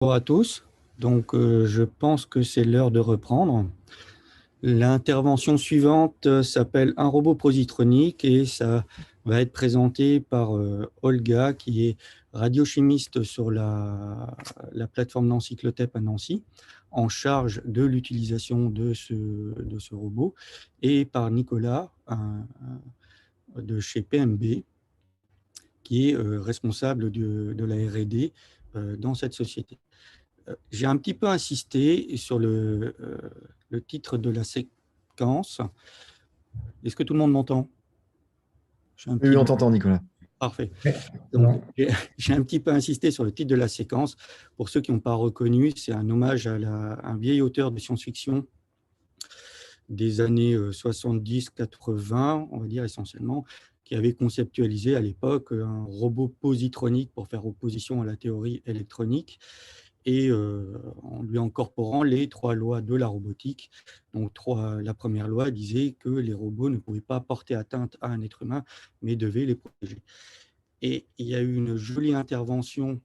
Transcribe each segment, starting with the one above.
Bonjour à tous. Donc, je pense que c'est l'heure de reprendre. L'intervention suivante s'appelle Un robot positronique et ça va être présenté par Olga, qui est radiochimiste sur la plateforme Nancy Clotep à Nancy, en charge de l'utilisation de ce robot, et par Nicolas de chez PMB, qui est responsable de la R&D dans cette société. J'ai un petit peu insisté sur le titre de la séquence. Est-ce que tout le monde m'entend? J'ai un Oui, petit on doute. t'entend, Nicolas. Parfait. Oui, c'est Donc, bon. j'ai un petit peu insisté sur le titre de la séquence. Pour ceux qui n'ont pas reconnu, c'est un hommage à un vieil auteur de science-fiction des années 70-80, on va dire essentiellement, qui avait conceptualisé à l'époque un robot positronique pour faire opposition à la théorie électronique, et en lui incorporant les trois lois de la robotique. Donc, la première loi disait que les robots ne pouvaient pas porter atteinte à un être humain, mais devaient les protéger. Et il y a eu une jolie intervention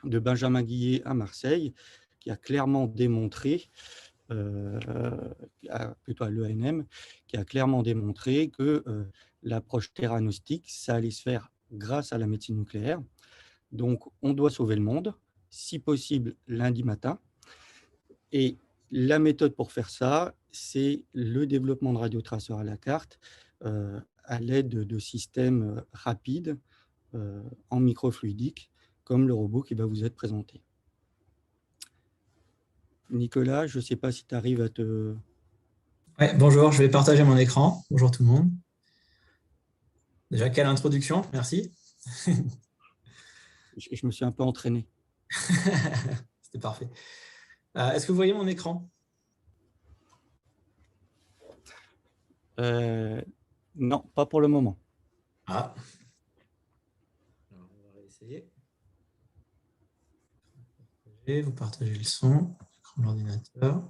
de Benjamin Guillet à Marseille, qui a clairement démontré, euh, plutôt à l'ENM, qui a clairement démontré que l'approche theranostique, ça allait se faire grâce à la médecine nucléaire. Donc, on doit sauver le monde, si possible lundi matin. Et la méthode pour faire ça, c'est le développement de radiotraceurs à la carte à l'aide de systèmes rapides en microfluidique, comme le robot qui va vous être présenté. Nicolas, je ne sais pas si tu arrives à te... Ouais, bonjour, je vais partager mon écran. Bonjour tout le monde. Déjà, quelle introduction, merci. Je me suis un peu entraîné. C'était parfait. Est-ce que vous voyez mon écran? Non, pas pour le moment. Ah. Alors, on va essayer. Vous partagez le son, l'écran de l'ordinateur.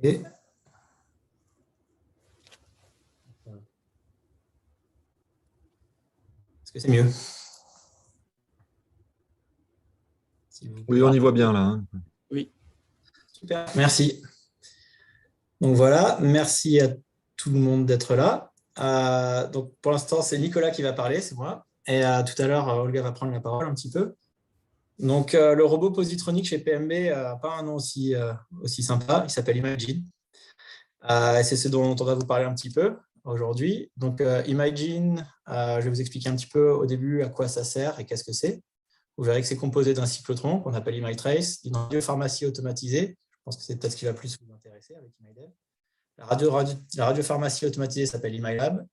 Et est-ce que c'est mieux? Oui, on y voit bien là, hein. Oui. Super, merci. Donc voilà, merci à tout le monde d'être là. Donc pour l'instant, c'est Nicolas qui va parler, c'est moi. Et tout à l'heure, Olga va prendre la parole un petit peu. Donc, le robot positronique chez PMB n'a pas un nom aussi sympa, il s'appelle Imagine. C'est ce dont on va vous parler un petit peu aujourd'hui. Donc, Imagine, je vais vous expliquer un petit peu au début à quoi ça sert et qu'est-ce que c'est. Vous verrez que c'est composé d'un cyclotron qu'on appelle ImageTrace, d'une radiopharmacie automatisée. Je pense que c'est peut-être ce qui va plus vous intéresser avec ImageDev. La radiopharmacie automatisée s'appelle ImageLab.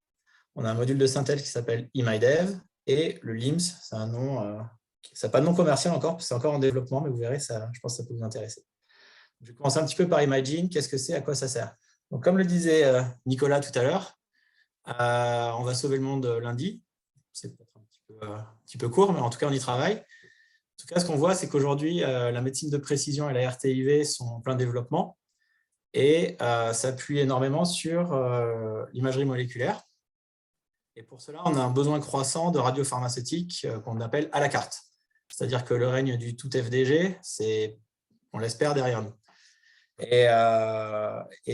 On a un module de synthèse qui s'appelle ImageDev. Et le LIMS, c'est un nom... ça n'a pas de nom commercial encore, c'est encore en développement, mais vous verrez, ça, je pense que ça peut vous intéresser. Je vais commencer un petit peu par Imagine. Qu'est-ce que c'est? À quoi ça sert? Donc, comme le disait Nicolas tout à l'heure, on va sauver le monde lundi. C'est peut-être un petit peu court, mais en tout cas, on y travaille. En tout cas, ce qu'on voit, c'est qu'aujourd'hui, la médecine de précision et la RTIV sont en plein développement et s'appuient énormément sur l'imagerie moléculaire. Et pour cela, on a un besoin croissant de radiopharmaceutique qu'on appelle à la carte. C'est-à-dire que le règne du tout FDG, on l'espère, derrière nous. Et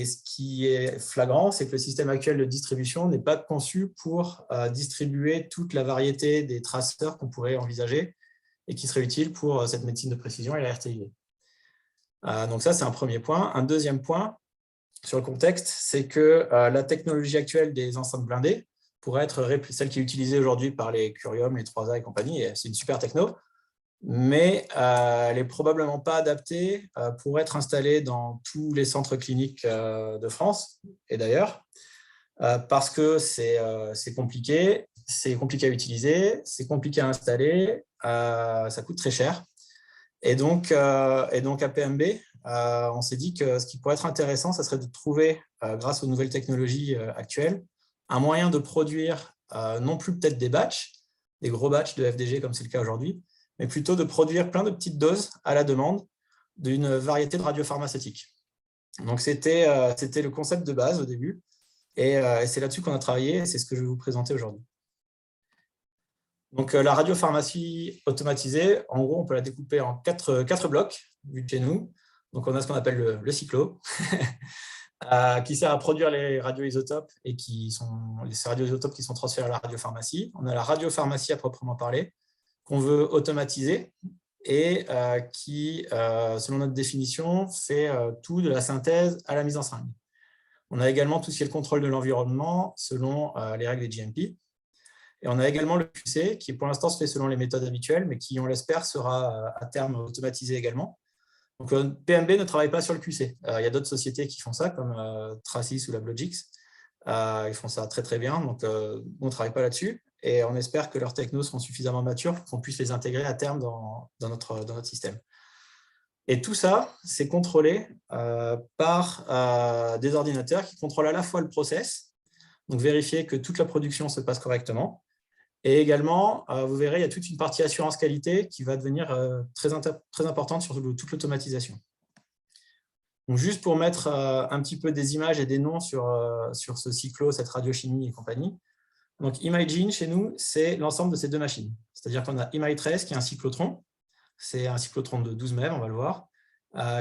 ce qui est flagrant, c'est que le système actuel de distribution n'est pas conçu pour distribuer toute la variété des traceurs qu'on pourrait envisager et qui seraient utiles pour cette médecine de précision et la RTIV. Donc ça, c'est un premier point. Un deuxième point sur le contexte, c'est que la technologie actuelle des enceintes blindées pourrait être celle qui est utilisée aujourd'hui par les Curium, les 3A et compagnie. C'est une super techno, mais elle n'est probablement pas adaptée pour être installée dans tous les centres cliniques de France et d'ailleurs, parce que c'est compliqué à utiliser, c'est compliqué à installer, ça coûte très cher. Et donc à PMB, on s'est dit que ce qui pourrait être intéressant, ça serait de trouver, grâce aux nouvelles technologies actuelles, un moyen de produire non plus peut-être des batchs, des gros batchs de FDG comme c'est le cas aujourd'hui, mais plutôt de produire plein de petites doses à la demande d'une variété de radiopharmaceutiques. Donc c'était le concept de base au début, et c'est là-dessus qu'on a travaillé, et c'est ce que je vais vous présenter aujourd'hui. Donc, la radiopharmacie automatisée, en gros, on peut la découper en quatre blocs, vu de chez nous. Donc, on a ce qu'on appelle le cyclo, qui sert à produire les radioisotopes et ces radioisotopes qui sont transférés à la radiopharmacie. On a la radiopharmacie à proprement parler, qu'on veut automatiser et qui, selon notre définition, fait tout de la synthèse à la mise en seringue. On a également tout ce qui est le contrôle de l'environnement selon les règles des GMP. Et on a également le QC, qui pour l'instant se fait selon les méthodes habituelles, mais qui, on l'espère, sera à terme automatisé également. Donc, PMB ne travaille pas sur le QC. Il y a d'autres sociétés qui font ça, comme Tracis ou LabLogix. Ils font ça très, très bien. Donc, on ne travaille pas là-dessus. Et on espère que leurs technos seront suffisamment matures pour qu'on puisse les intégrer à terme dans notre système. Et tout ça, c'est contrôlé par des ordinateurs qui contrôlent à la fois le process, donc vérifier que toute la production se passe correctement. Et également, vous verrez, il y a toute une partie assurance qualité qui va devenir très importante sur toute l'automatisation. Donc, juste pour mettre un petit peu des images et des noms sur ce cyclo, cette radiochimie et compagnie. Donc, Imagine, chez nous, c'est l'ensemble de ces deux machines. C'est-à-dire qu'on a Imagetrace, qui est un cyclotron. C'est un cyclotron de 12 MeV, on va le voir,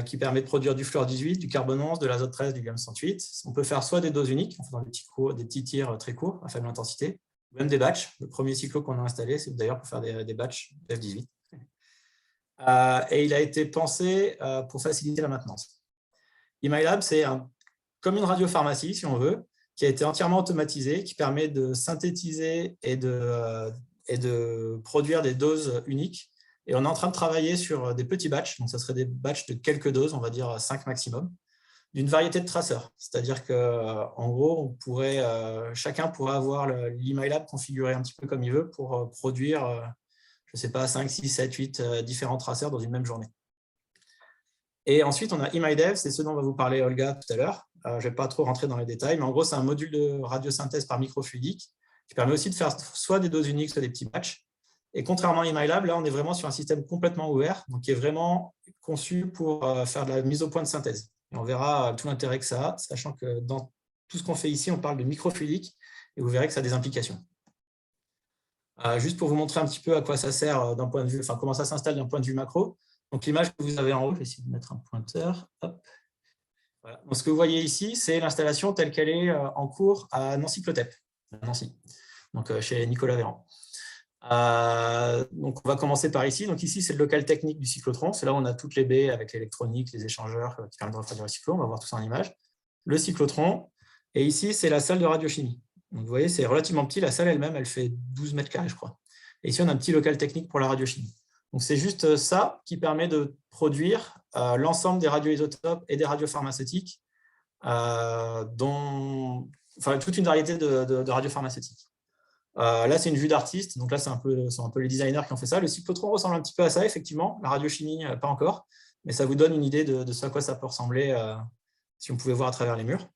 qui permet de produire du fluor 18, du carbone 11, de l'azote 13, du gallium 108. On peut faire soit des doses uniques, en faisant des petits tirs très courts, à faible intensité, même des batchs. Le premier cyclo qu'on a installé, c'est d'ailleurs pour faire des batchs F18. Et il a été pensé pour faciliter la maintenance. ImageLab, c'est comme une radiopharmacie, si on veut, qui a été entièrement automatisée, qui permet de synthétiser et de produire des doses uniques. Et on est en train de travailler sur des petits batchs, donc ça serait des batchs de quelques doses, on va dire 5 maximum, d'une variété de traceurs. C'est-à-dire qu'en gros, chacun pourrait avoir l'ImageLab configuré un petit peu comme il veut pour produire, je ne sais pas, 5, 6, 7, 8 différents traceurs dans une même journée. Et ensuite, on a ImageDev, c'est ce dont va vous parler Olga tout à l'heure. Je ne vais pas trop rentrer dans les détails, mais en gros, c'est un module de radiosynthèse par microfluidique qui permet aussi de faire soit des doses uniques, soit des petits batchs. Et contrairement à ImageLab, là, on est vraiment sur un système complètement ouvert, donc qui est vraiment conçu pour faire de la mise au point de synthèse. Et on verra tout l'intérêt que ça a, sachant que dans tout ce qu'on fait ici, on parle de microfluidique, et vous verrez que ça a des implications. Juste pour vous montrer un petit peu à quoi ça sert d'un point de vue, enfin comment ça s'installe d'un point de vue macro. Donc l'image que vous avez en haut, je vais essayer de mettre un pointeur. Hop. Voilà. Donc, ce que vous voyez ici, c'est l'installation telle qu'elle est en cours à Nancy-Clotep, à Nancy, donc chez Nicolas Véran. Donc on va commencer par ici. Donc ici, c'est le local technique du cyclotron. C'est là où on a toutes les baies avec l'électronique, les échangeurs qui permettent de refroidir le cyclo. On va voir tout ça en image. Le cyclotron. Et ici, c'est la salle de radiochimie. Donc vous voyez, c'est relativement petit. La salle elle-même, elle fait 12 mètres carrés, je crois. Et ici, on a un petit local technique pour la radiochimie. Donc c'est juste ça qui permet de produire l'ensemble des radioisotopes et des radiopharmaceutiques, toute une variété de radiopharmaceutiques. Là, c'est une vue d'artiste. Donc là, c'est un peu les designers qui ont fait ça. Le cyclotron ressemble un petit peu à ça, effectivement. La radiochimie, pas encore. Mais ça vous donne une idée de ce à quoi ça peut ressembler si on pouvait voir à travers les murs.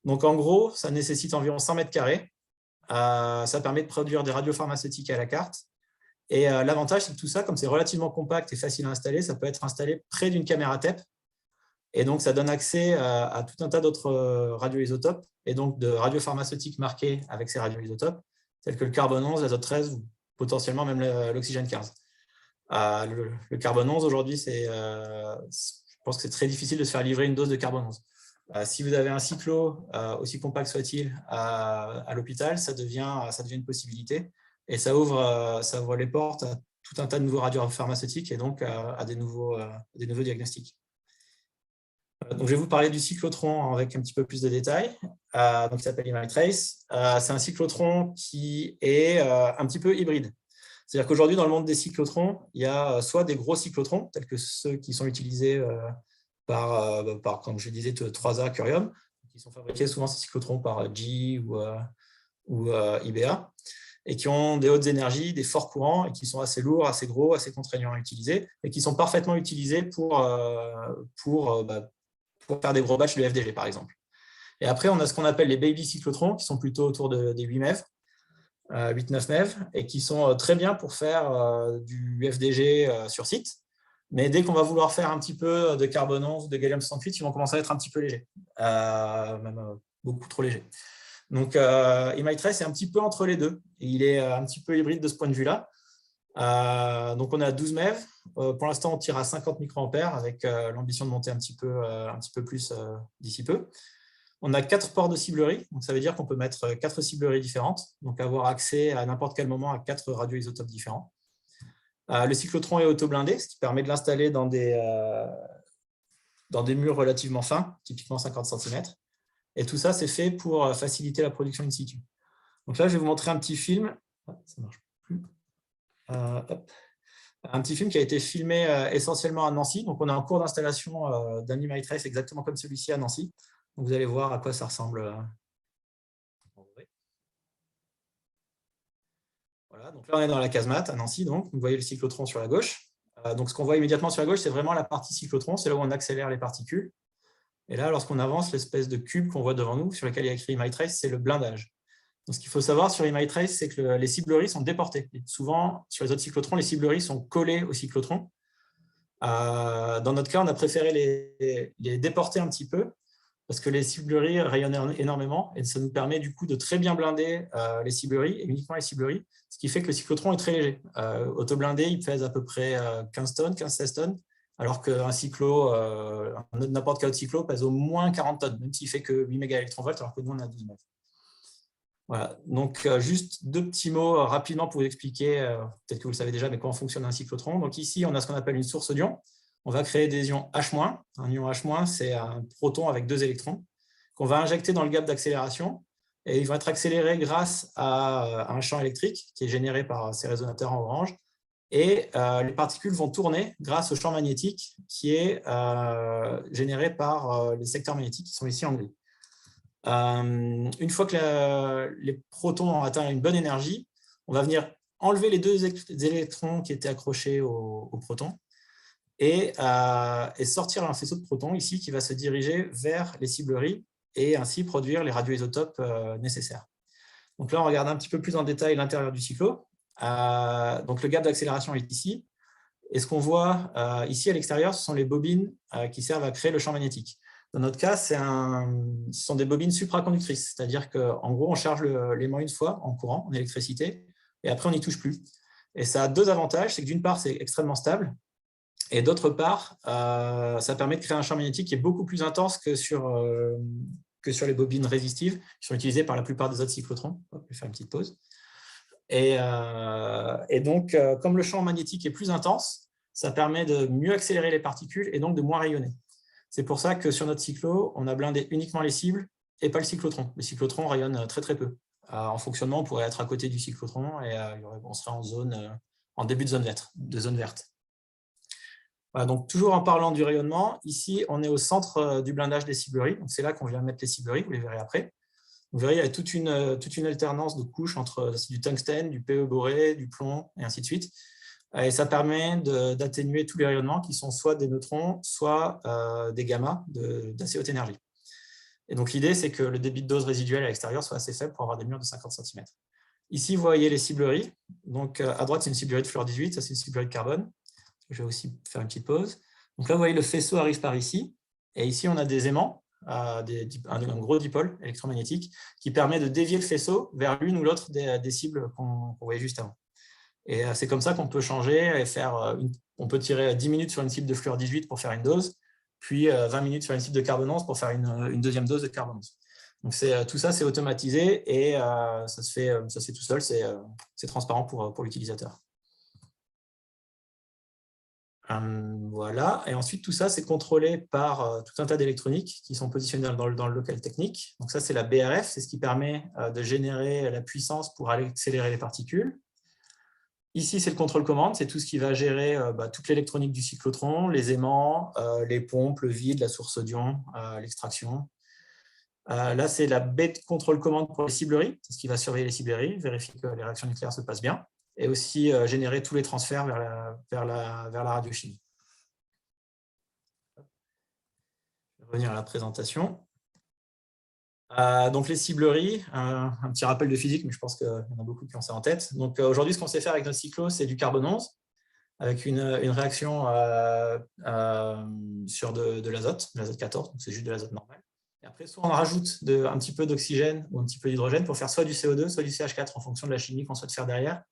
Donc en gros, ça nécessite environ 100 mètres carrés. Ça permet de produire des radiopharmaceutiques à la carte. Et l'avantage, c'est que tout ça, comme c'est relativement compact et facile à installer, ça peut être installé près d'une caméra TEP. Et donc, ça donne accès à tout un tas d'autres radioisotopes et donc de radiopharmaceutiques marqués avec ces radioisotopes, tels que le carbone 11, l'azote 13 ou potentiellement même l'oxygène 15. Le carbone 11, aujourd'hui, je pense que c'est très difficile de se faire livrer une dose de carbone 11. Si vous avez un cyclo, aussi compact soit-il, à l'hôpital, ça devient une possibilité. Et ça ouvre les portes à tout un tas de nouveaux radiopharmaceutiques et donc à des nouveaux diagnostics. Donc, je vais vous parler du cyclotron avec un petit peu plus de détails. Donc, il s'appelle Imagetrace. C'est un cyclotron qui est un petit peu hybride. C'est-à-dire qu'aujourd'hui, dans le monde des cyclotrons, il y a soit des gros cyclotrons, tels que ceux qui sont utilisés par, comme je disais, 3A Curium, qui sont fabriqués souvent ces cyclotrons par GE ou IBA, et qui ont des hautes énergies, des forts courants, et qui sont assez lourds, assez gros, assez contraignants à utiliser, et qui sont parfaitement utilisés pour faire des gros batchs de FDG, par exemple. Et après, on a ce qu'on appelle les baby cyclotrons, qui sont plutôt autour des 8 MeV, 8-9 MeV, et qui sont très bien pour faire du FDG sur site. Mais dès qu'on va vouloir faire un petit peu de carbone 11 ou de gallium 108, ils vont commencer à être un petit peu légers, même beaucoup trop légers. Donc, Emitrace est un petit peu entre les deux. Il est un petit peu hybride de ce point de vue-là. Donc, on a 12 MeV. Pour l'instant, on tire à 50 microampères avec l'ambition de monter un petit peu plus d'ici peu. On a 4 ports de ciblerie. Donc, ça veut dire qu'on peut mettre 4 cibleries différentes, donc avoir accès à n'importe quel moment à 4 radioisotopes différents. Le cyclotron est auto-blindé, ce qui permet de l'installer dans des murs relativement fins, typiquement 50 cm. Et tout ça, c'est fait pour faciliter la production in situ. Donc là, je vais vous montrer un petit film. Ça marche plus. Un petit film qui a été filmé essentiellement à Nancy. Donc, on est en cours d'installation d'un Emitrace exactement comme celui-ci à Nancy. Donc, vous allez voir à quoi ça ressemble. Voilà, donc là, on est dans la casemate à Nancy. Donc, vous voyez le cyclotron sur la gauche. Donc, ce qu'on voit immédiatement sur la gauche, c'est vraiment la partie cyclotron. C'est là où on accélère les particules. Et là, lorsqu'on avance, l'espèce de cube qu'on voit devant nous, sur lequel il y a écrit Emitrace, c'est le blindage. Donc, ce qu'il faut savoir sur Emitrace, c'est que les cibleries sont déportées. Et souvent, sur les autres cyclotrons, les cibleries sont collées au cyclotron. Dans notre cas, on a préféré les déporter un petit peu parce que les cibleries rayonnent énormément et ça nous permet du coup de très bien blinder les cibleries et uniquement les cibleries, ce qui fait que le cyclotron est très léger. Autoblindé, il pèse à peu près 15 tonnes, 15-16 tonnes, alors qu'un cyclo, n'importe quel autre cyclo pèse au moins 40 tonnes, même s'il fait que 8 mégaélectronvolts, alors que nous, on a 12 mètres. Voilà, donc juste 2 petits mots rapidement pour vous expliquer, peut-être que vous le savez déjà, mais comment fonctionne un cyclotron. Donc ici, on a ce qu'on appelle une source d'ions. On va créer des ions H-. Un ion H-, c'est un proton avec 2 électrons qu'on va injecter dans le gap d'accélération et ils vont être accélérés grâce à un champ électrique qui est généré par ces résonateurs en orange. Et les particules vont tourner grâce au champ magnétique qui est généré par les secteurs magnétiques qui sont ici en gris. Une fois que les protons ont atteint une bonne énergie, on va venir enlever les 2 électrons qui étaient accrochés au proton et sortir un faisceau de protons ici qui va se diriger vers les cibleries et ainsi produire les radioisotopes nécessaires. Donc là, on regarde un petit peu plus en détail l'intérieur du cyclo. Donc le gap d'accélération est ici. Et ce qu'on voit ici à l'extérieur, ce sont les bobines qui servent à créer le champ magnétique. Dans notre cas, ce sont des bobines supraconductrices, c'est-à-dire qu'en gros, on charge l'aimant une fois en courant, en électricité, et après, on n'y touche plus. Et ça a 2 avantages, c'est que d'une part, c'est extrêmement stable, et d'autre part, ça permet de créer un champ magnétique qui est beaucoup plus intense que sur les bobines résistives, qui sont utilisées par la plupart des autres cyclotrons. Je vais faire une petite pause. Et donc, comme le champ magnétique est plus intense, ça permet de mieux accélérer les particules et donc de moins rayonner. C'est pour ça que sur notre cyclo, on a blindé uniquement les cibles et pas le cyclotron. Le cyclotron rayonne très très peu. En fonctionnement, on pourrait être à côté du cyclotron et on serait en début de zone verte. Voilà, donc toujours en parlant du rayonnement, ici on est au centre du blindage des cibleries. C'est là qu'on vient mettre les cibleries, vous les verrez après. Vous verrez, il y a toute une alternance de couches entre du tungstène, du PE boré, du plomb et ainsi de suite. Et ça permet d'atténuer tous les rayonnements qui sont soit des neutrons, soit des gammas d'assez haute énergie. Et donc l'idée, c'est que le débit de dose résiduel à l'extérieur soit assez faible pour avoir des murs de 50 cm. Ici, vous voyez les cibleries. Donc à droite, c'est une ciblerie de fluor 18, ça c'est une ciblerie de carbone. Je vais aussi faire une petite pause. Donc là, vous voyez, le faisceau arrive par ici. Et ici, on a des aimants, un gros dipôle électromagnétique qui permet de dévier le faisceau vers l'une ou l'autre des cibles qu'on voyait juste avant. Et c'est comme ça qu'on peut changer et on peut tirer 10 minutes sur une cible de fluor 18 pour faire une dose, puis 20 minutes sur une cible de carbone 11 pour faire une deuxième dose de carbone 11. Donc tout ça, c'est automatisé et ça se fait tout seul, c'est transparent pour l'utilisateur. Voilà, et ensuite tout ça, c'est contrôlé par tout un tas d'électroniques qui sont positionnées dans le local technique. Donc ça, c'est la BRF, c'est ce qui permet de générer la puissance pour aller accélérer les particules. Ici, c'est le contrôle-commande, c'est tout ce qui va gérer toute l'électronique du cyclotron, les aimants, les pompes, le vide, la source d'ions, l'extraction. Là, c'est la baie de contrôle-commande pour les cibleries, c'est ce qui va surveiller les cibleries, vérifier que les réactions nucléaires se passent bien, et aussi générer tous les transferts vers la radiochimie. Je vais revenir à la présentation. Donc les cibleries, un petit rappel de physique, mais je pense qu'il y en a beaucoup qui ont ça en tête. Donc aujourd'hui, ce qu'on sait faire avec notre cyclo, c'est du carbone 11, avec une réaction sur de l'azote 14, donc c'est juste de l'azote normal. Et après, soit on rajoute un petit peu d'oxygène ou un petit peu d'hydrogène pour faire soit du CO2, soit du CH4 en fonction de la chimie qu'on souhaite faire derrière,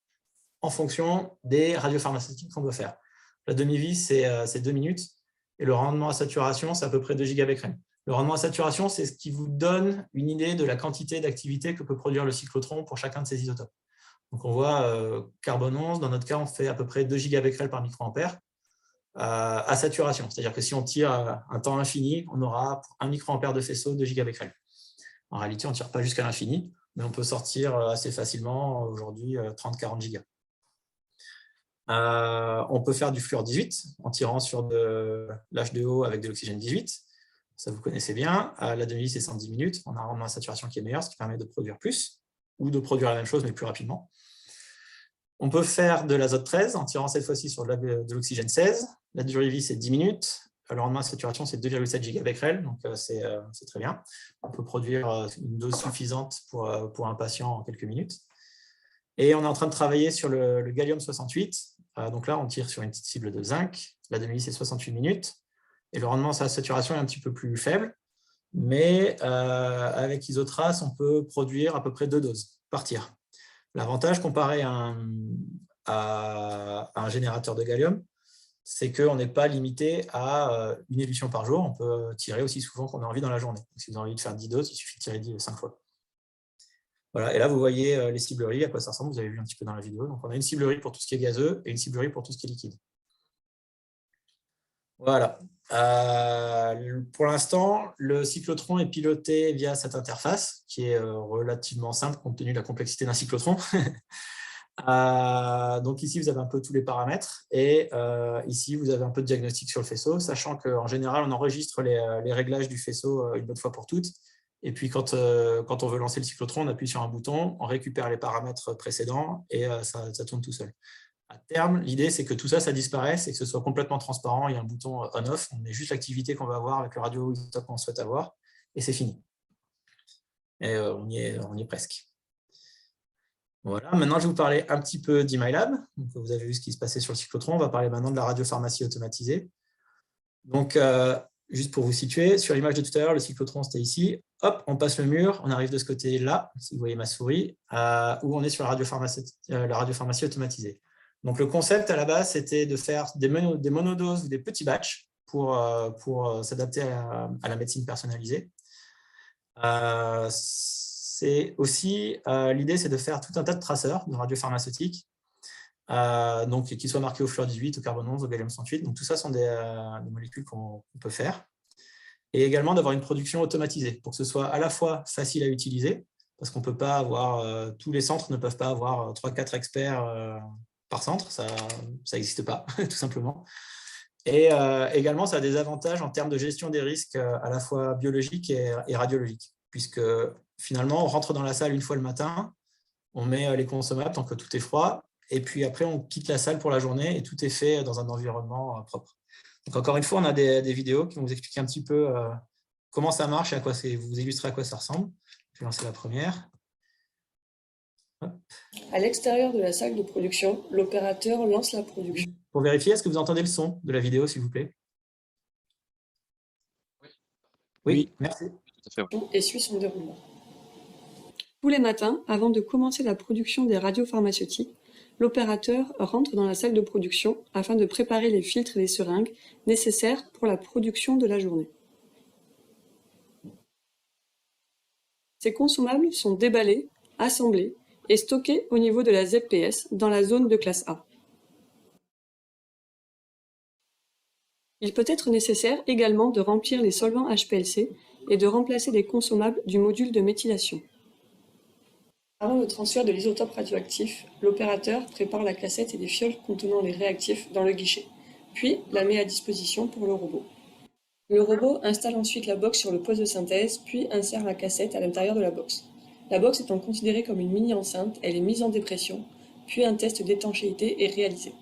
en fonction des radiopharmaceutiques qu'on veut faire. La demi-vie, c'est 2 minutes et le rendement à saturation, c'est à peu près 2 gigabecquerels. Le rendement à saturation, c'est ce qui vous donne une idée de la quantité d'activité que peut produire le cyclotron pour chacun de ces isotopes. Donc, on voit carbone 11, dans notre cas, on fait à peu près 2 gigabecquerels par microampère à saturation. C'est-à-dire que si on tire un temps infini, on aura pour 1 microampère de faisceau 2 gigabecquerels. En réalité, on ne tire pas jusqu'à l'infini, mais on peut sortir assez facilement aujourd'hui 30-40 gigas. On peut faire du fluor 18 en tirant sur de l'H2O avec de l'oxygène 18. Ça, vous connaissez bien. La demi-vie, c'est 110 minutes. On a un rendement à saturation qui est meilleur, ce qui permet de produire plus ou de produire la même chose, mais plus rapidement. On peut faire de l'azote 13 en tirant cette fois-ci sur de l'oxygène 16. La durée de vie, c'est 10 minutes. Le rendement à saturation, c'est 2,7 gigabecquerels, donc c'est très bien. On peut produire une dose suffisante pour un patient en quelques minutes. Et on est en train de travailler sur le gallium 68. Donc là, on tire sur une petite cible de zinc. La demi-vie, c'est 68 minutes. Et le rendement à saturation est un petit peu plus faible. Mais avec Isotrace, on peut produire à peu près 2 doses par tir. L'avantage comparé à un générateur de gallium, c'est qu'on n'est pas limité à une élution par jour. On peut tirer aussi souvent qu'on a envie dans la journée. Donc, si vous avez envie de faire 10 doses, il suffit de tirer 5 fois. Voilà, et là, vous voyez les cibleries, à quoi ça ressemble. Vous avez vu un petit peu dans la vidéo. Donc, on a une ciblerie pour tout ce qui est gazeux et une ciblerie pour tout ce qui est liquide. Voilà. Pour l'instant, le cyclotron est piloté via cette interface qui est relativement simple compte tenu de la complexité d'un cyclotron. Donc ici, vous avez un peu tous les paramètres et ici, vous avez un peu de diagnostic sur le faisceau, sachant qu'en général, on enregistre les réglages du faisceau une bonne fois pour toutes. Et puis, quand on veut lancer le cyclotron, on appuie sur un bouton, on récupère les paramètres précédents et ça tourne tout seul. À terme, l'idée, c'est que tout ça, ça disparaisse et que ce soit complètement transparent. Il y a un bouton on-off, on met juste l'activité qu'on va avoir avec le radioisotope qu'on souhaite avoir et c'est fini. Et on y est presque. Voilà, maintenant, je vais vous parler un petit peu d'E-MyLab. Vous avez vu ce qui se passait sur le cyclotron. On va parler maintenant de la radiopharmacie automatisée. Donc, juste pour vous situer, sur l'image de tout à l'heure, le cyclotron, c'était ici. Hop, on passe le mur, on arrive de ce côté-là, si vous voyez ma souris, où on est sur la radiopharmacie automatisée. Donc, le concept à la base, c'était de faire des monodoses ou des petits batchs pour s'adapter à la médecine personnalisée. C'est aussi, l'idée, c'est de faire tout un tas de traceurs de radiopharmaceutiques, donc qui soient marqués au fluor 18, au carbone 11, au gallium 108. Donc, tout ça sont des molécules qu'on peut faire. Et également d'avoir une production automatisée pour que ce soit à la fois facile à utiliser, parce qu'on ne peut pas avoir, tous les centres ne peuvent pas avoir 3-4 experts par centre, ça n'existe pas, tout simplement. Et également, ça a des avantages en termes de gestion des risques à la fois biologiques et radiologiques, puisque finalement, on rentre dans la salle une fois le matin, on met les consommables tant que tout est froid, et puis après, on quitte la salle pour la journée et tout est fait dans un environnement propre. Donc, encore une fois, on a des vidéos qui vont vous expliquer un petit peu comment ça marche et vous illustrer à quoi ça ressemble. Je vais lancer la première. À l'extérieur de la salle de production, l'opérateur lance la production. Pour vérifier, est-ce que vous entendez le son de la vidéo, s'il vous plaît? Oui, merci. Et suit son déroulement. Tous les matins, avant de commencer la production des radiopharmaceutiques, l'opérateur rentre dans la salle de production afin de préparer les filtres et les seringues nécessaires pour la production de la journée. Ces consommables sont déballés, assemblés et stockés au niveau de la ZPS dans la zone de classe A. Il peut être nécessaire également de remplir les solvants HPLC et de remplacer les consommables du module de méthylation. Avant le transfert de l'isotope radioactif, l'opérateur prépare la cassette et les fioles contenant les réactifs dans le guichet, puis la met à disposition pour le robot. Le robot installe ensuite la box sur le poste de synthèse, puis insère la cassette à l'intérieur de la box. La box étant considérée comme une mini-enceinte, elle est mise en dépression, puis un test d'étanchéité est réalisé.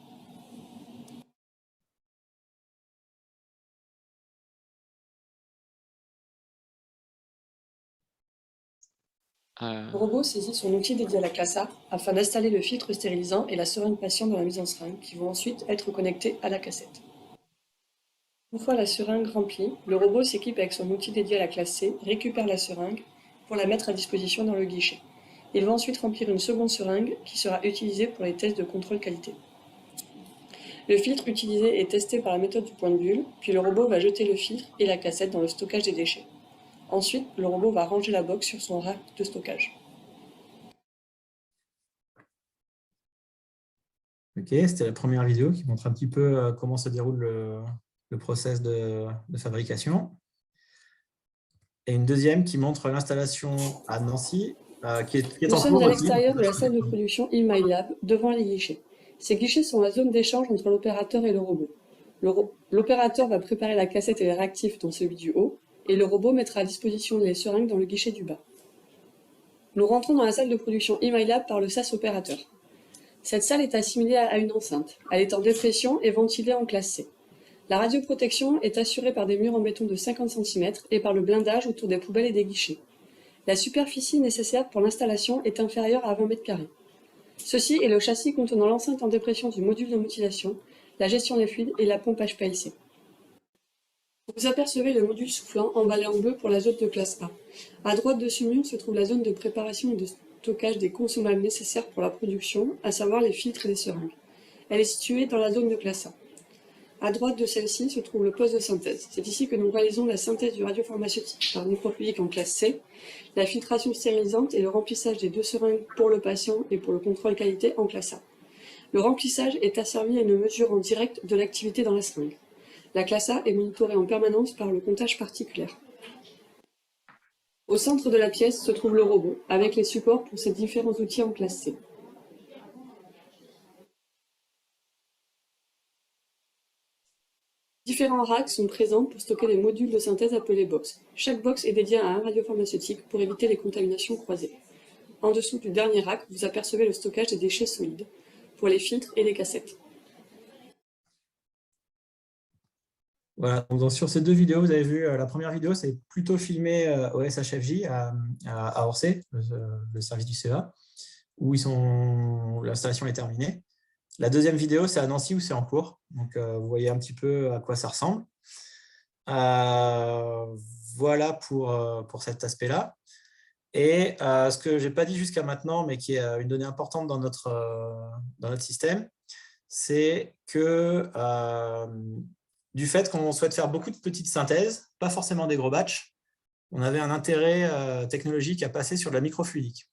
Le robot saisit son outil dédié à la classe A afin d'installer le filtre stérilisant et la seringue patient dans la mise en seringue qui vont ensuite être connectés à la cassette. Une fois la seringue remplie, le robot s'équipe avec son outil dédié à la classe C, récupère la seringue pour la mettre à disposition dans le guichet. Il va ensuite remplir une seconde seringue qui sera utilisée pour les tests de contrôle qualité. Le filtre utilisé est testé par la méthode du point de bulle, puis le robot va jeter le filtre et la cassette dans le stockage des déchets. Ensuite, le robot va ranger la box sur son rack de stockage. Ok, c'était la première vidéo qui montre un petit peu comment se déroule le process de fabrication. Et une deuxième qui montre l'installation à Nancy, qui est Nous en sommes cours à aussi. l'extérieur de la salle de production eMyLab, devant les guichets. Ces guichets sont la zone d'échange entre l'opérateur et le robot. L'opérateur va préparer la cassette et les réactifs dans celui du haut, et le robot mettra à disposition les seringues dans le guichet du bas. Nous rentrons dans la salle de production eMyLab par le sas opérateur. Cette salle est assimilée à une enceinte. Elle est en dépression et ventilée en classe C. La radioprotection est assurée par des murs en béton de 50 cm et par le blindage autour des poubelles et des guichets. La superficie nécessaire pour l'installation est inférieure à 20 m². Ceci est le châssis contenant l'enceinte en dépression du module de motivation, la gestion des fluides et la pompe HPLC. Vous apercevez le module soufflant emballé en bleu pour la zone de classe A. À droite de ce mur se trouve la zone de préparation et de stockage des consommables nécessaires pour la production, à savoir les filtres et les seringues. Elle est située dans la zone de classe A. À droite de celle-ci se trouve le poste de synthèse. C'est ici que nous réalisons la synthèse du radiopharmaceutique par microfluidique en classe C, la filtration stérilisante et le remplissage des 2 seringues pour le patient et pour le contrôle qualité en classe A. Le remplissage est asservi à une mesure en direct de l'activité dans la seringue. La classe A est monitorée en permanence par le comptage particulaire. Au centre de la pièce se trouve le robot, avec les supports pour ses différents outils en classe C. Différents racks sont présents pour stocker les modules de synthèse appelés box. Chaque box est dédiée à un radiopharmaceutique pour éviter les contaminations croisées. En dessous du dernier rack, vous apercevez le stockage des déchets solides, pour les filtres et les cassettes. Voilà, donc sur ces deux vidéos, vous avez vu, la première vidéo, c'est plutôt filmé au SHFJ à Orsay, le service du CEA, où l'installation est terminée. La deuxième vidéo, c'est à Nancy où c'est en cours. Donc, vous voyez un petit peu à quoi ça ressemble. Voilà pour cet aspect-là. Et ce que je n'ai pas dit jusqu'à maintenant, mais qui est une donnée importante dans notre système, c'est que du fait qu'on souhaite faire beaucoup de petites synthèses, pas forcément des gros batchs, on avait un intérêt technologique à passer sur de la microfluidique.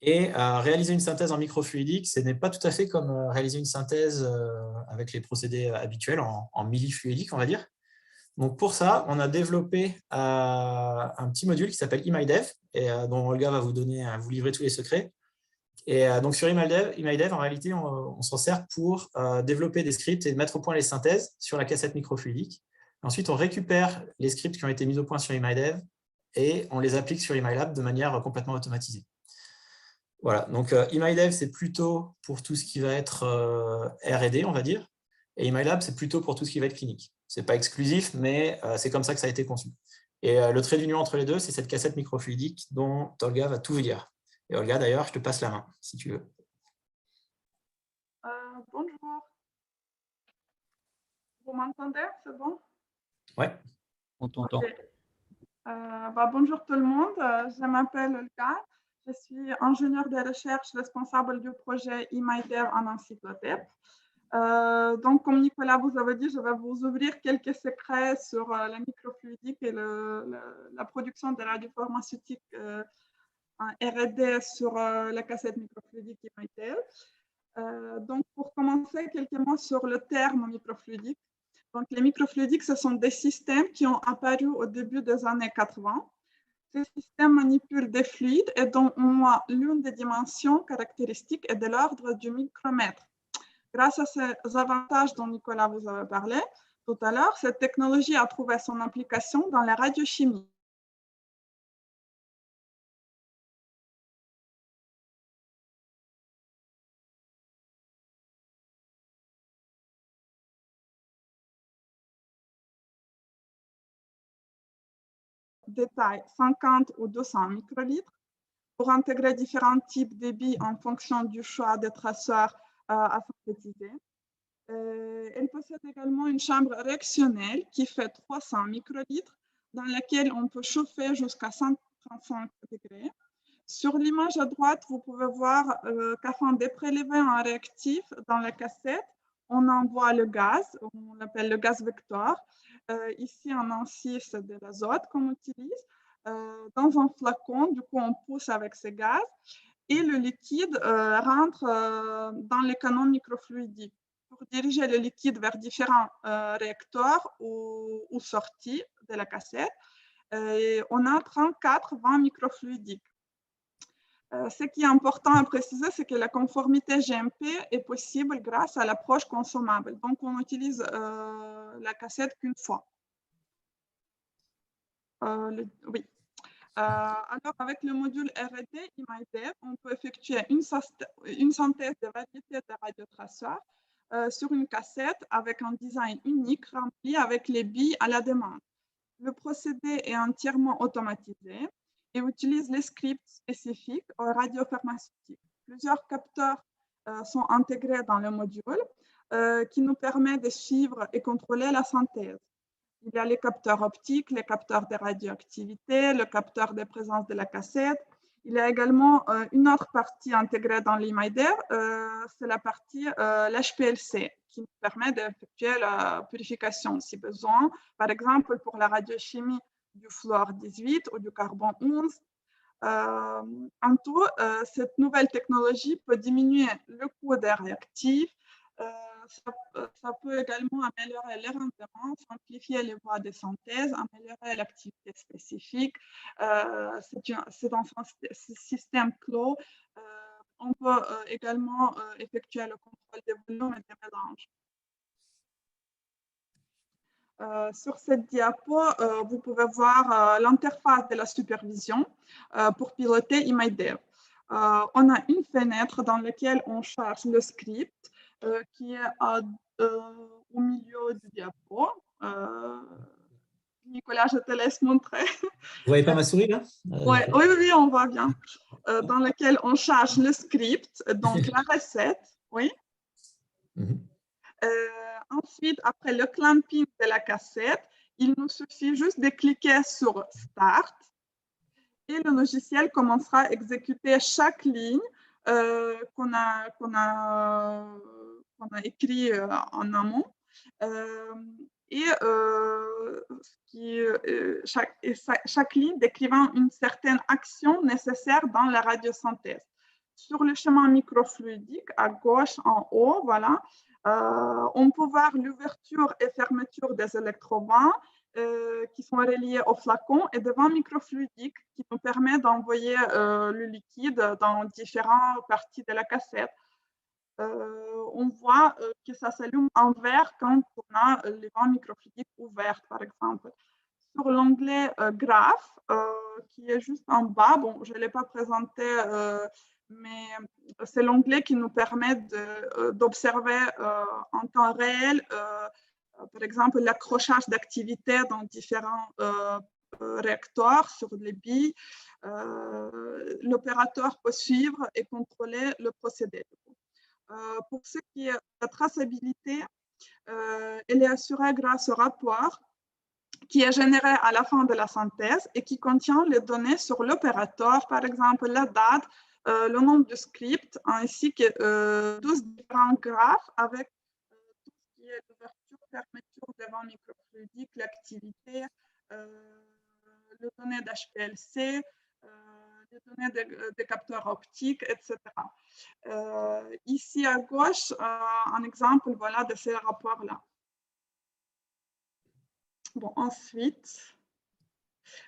Et réaliser une synthèse en microfluidique, ce n'est pas tout à fait comme réaliser une synthèse avec les procédés habituels en millifluidique, on va dire. Donc pour ça, on a développé un petit module qui s'appelle eMyDev, et dont Olga va vous livrer tous les secrets. Et donc sur eMyDev, en réalité, on s'en sert pour développer des scripts et mettre au point les synthèses sur la cassette microfluidique. Ensuite, on récupère les scripts qui ont été mis au point sur eMyDev et on les applique sur eMyLab de manière complètement automatisée. Voilà, donc eMyDev, c'est plutôt pour tout ce qui va être R&D, on va dire, et eMyLab, c'est plutôt pour tout ce qui va être clinique. Ce n'est pas exclusif, mais c'est comme ça que ça a été conçu. Et le trait d'union entre les deux, c'est cette cassette microfluidique dont Olga va tout vous dire. Et Olga, d'ailleurs, je te passe la main, si tu veux. Bonjour. Vous m'entendez? C'est bon? Oui. On t'entend. Okay. Bonjour tout le monde, je m'appelle Olga. Je suis ingénieure de recherche responsable du projet eMyDev en encyclotep. Donc, comme Nicolas vous avait dit, je vais vous ouvrir quelques secrets sur la microfluidique et la production de radiopharmaceutiques en R&D sur la cassette microfluidique eMyDev. Donc, pour commencer, quelques mots sur le terme microfluidique. Donc, les microfluidiques, ce sont des systèmes qui ont apparu au début des années 80. Ces systèmes manipulent des fluides et dont au moins l'une des dimensions caractéristiques est de l'ordre du micromètre. Grâce à ces avantages dont Nicolas vous avait parlé tout à l'heure, cette technologie a trouvé son application dans la radiochimie. Détail 50 ou 200 microlitres pour intégrer différents types de billes en fonction du choix des traceurs à synthétiser. Elle possède également une chambre réactionnelle qui fait 300 microlitres, dans laquelle on peut chauffer jusqu'à 135 degrés. Sur l'image à droite, vous pouvez voir qu'afin de prélever un réactif dans la cassette, on envoie le gaz, on l'appelle le gaz vecteur. Ici, en Nancy, c'est de l'azote qu'on utilise. Dans un flacon, du coup, on pousse avec ce gaz et le liquide rentre dans les canons microfluidiques pour diriger le liquide vers différents réacteurs ou sorties de la cassette. Et on a 34-20 microfluidiques. Ce qui est important à préciser, c'est que la conformité GMP est possible grâce à l'approche consommable. Donc, on utilise la cassette qu'une fois. Oui. Alors, avec le module R&D IMIDEV, on peut effectuer une synthèse de variétés de radiotraceurs sur une cassette avec un design unique rempli avec les billes à la demande. Le procédé est entièrement automatisé et utilise les scripts spécifiques aux radiopharmaceutiques. Plusieurs capteurs sont intégrés dans le module qui nous permet de suivre et contrôler la synthèse. Il y a les capteurs optiques, les capteurs de radioactivité, le capteur de présence de la cassette. Il y a également une autre partie intégrée dans l'IMIDEV, c'est la partie l'HPLC, qui nous permet d'effectuer la purification si besoin, par exemple pour la radiochimie du fluor 18 ou du carbone 11. En tout, cette nouvelle technologie peut diminuer le coût des réactifs. Ça peut également améliorer les rendements, simplifier les voies de synthèse, améliorer l'activité spécifique. C'est dans un système clos. On peut également effectuer le contrôle des volumes et des mélanges. Sur cette diapo, vous pouvez voir l'interface de la supervision pour piloter IMIDEV. On a une fenêtre dans laquelle on charge le script qui est au milieu du diapo. Nicolas, je te laisse montrer. Vous voyez pas ma souris là? Oui, on voit bien. Dans laquelle on charge le script, donc la recette, oui. Ensuite, après le clamping de la cassette, il nous suffit juste de cliquer sur Start et le logiciel commencera à exécuter chaque ligne qu'on a écrit en amont. Chaque ligne décrivant une certaine action nécessaire dans la radiosynthèse. Sur le chemin microfluidique, à gauche en haut, voilà, on peut voir l'ouverture et fermeture des électrovents qui sont reliés au flacon et des vents microfluidiques qui nous permettent d'envoyer le liquide dans différentes parties de la cassette. On voit que ça s'allume en vert quand on a les vents microfluidiques ouverts, par exemple. Sur l'onglet Graph, qui est juste en bas, bon, je ne l'ai pas présenté, mais c'est l'onglet qui nous permet d'observer en temps réel, par exemple, l'accrochage d'activité dans différents réacteurs sur les billes. L'opérateur peut suivre et contrôler le procédé. Pour ce qui est de la traçabilité, elle est assurée grâce au rapport qui est généré à la fin de la synthèse et qui contient les données sur l'opérateur, par exemple la date, le nombre de scripts, ainsi que 12 différents graphes avec tout ce qui est l'ouverture, fermeture des vents microfluidiques, l'activité, les données d'HPLC, les données des capteurs optiques, etc. Ici à gauche, un exemple voilà, de ces rapports-là. Bon, ensuite,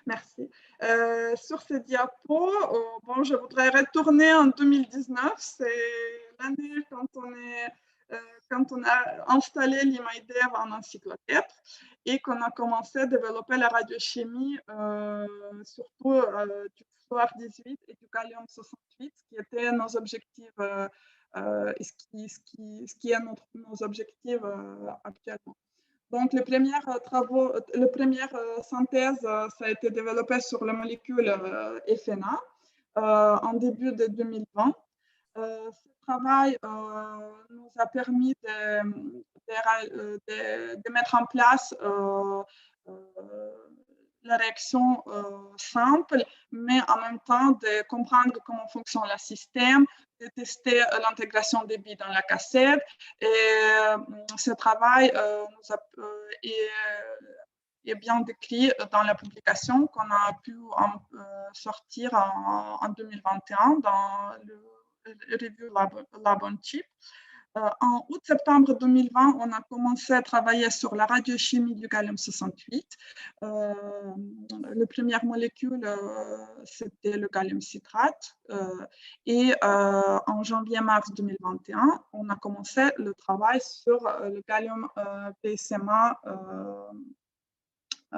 merci. Sur ce diapo, bon, je voudrais retourner en 2019. C'est l'année quand on a installé l'IMIDEV en encyclotètre et qu'on a commencé à développer la radiochimie, surtout du fluor 18 et du gallium 68, qui étaient nos objectifs, ce qui est nos objectifs actuellement. Donc, les premières synthèses, ça a été développé sur la molécule FNA en début de 2020. Ce travail nous a permis de mettre en place la réaction simple, mais en même temps de comprendre comment fonctionne le système, de tester l'intégration des billes dans la cassette. Et ce travail est bien décrit dans la publication qu'on a pu sortir en 2021 dans le Review Lab on Chip. En août-septembre 2020, on a commencé à travailler sur la radiochimie du gallium-68. La première molécule, c'était le gallium citrate. Et en janvier-mars 2021, on a commencé le travail sur le gallium PSMA,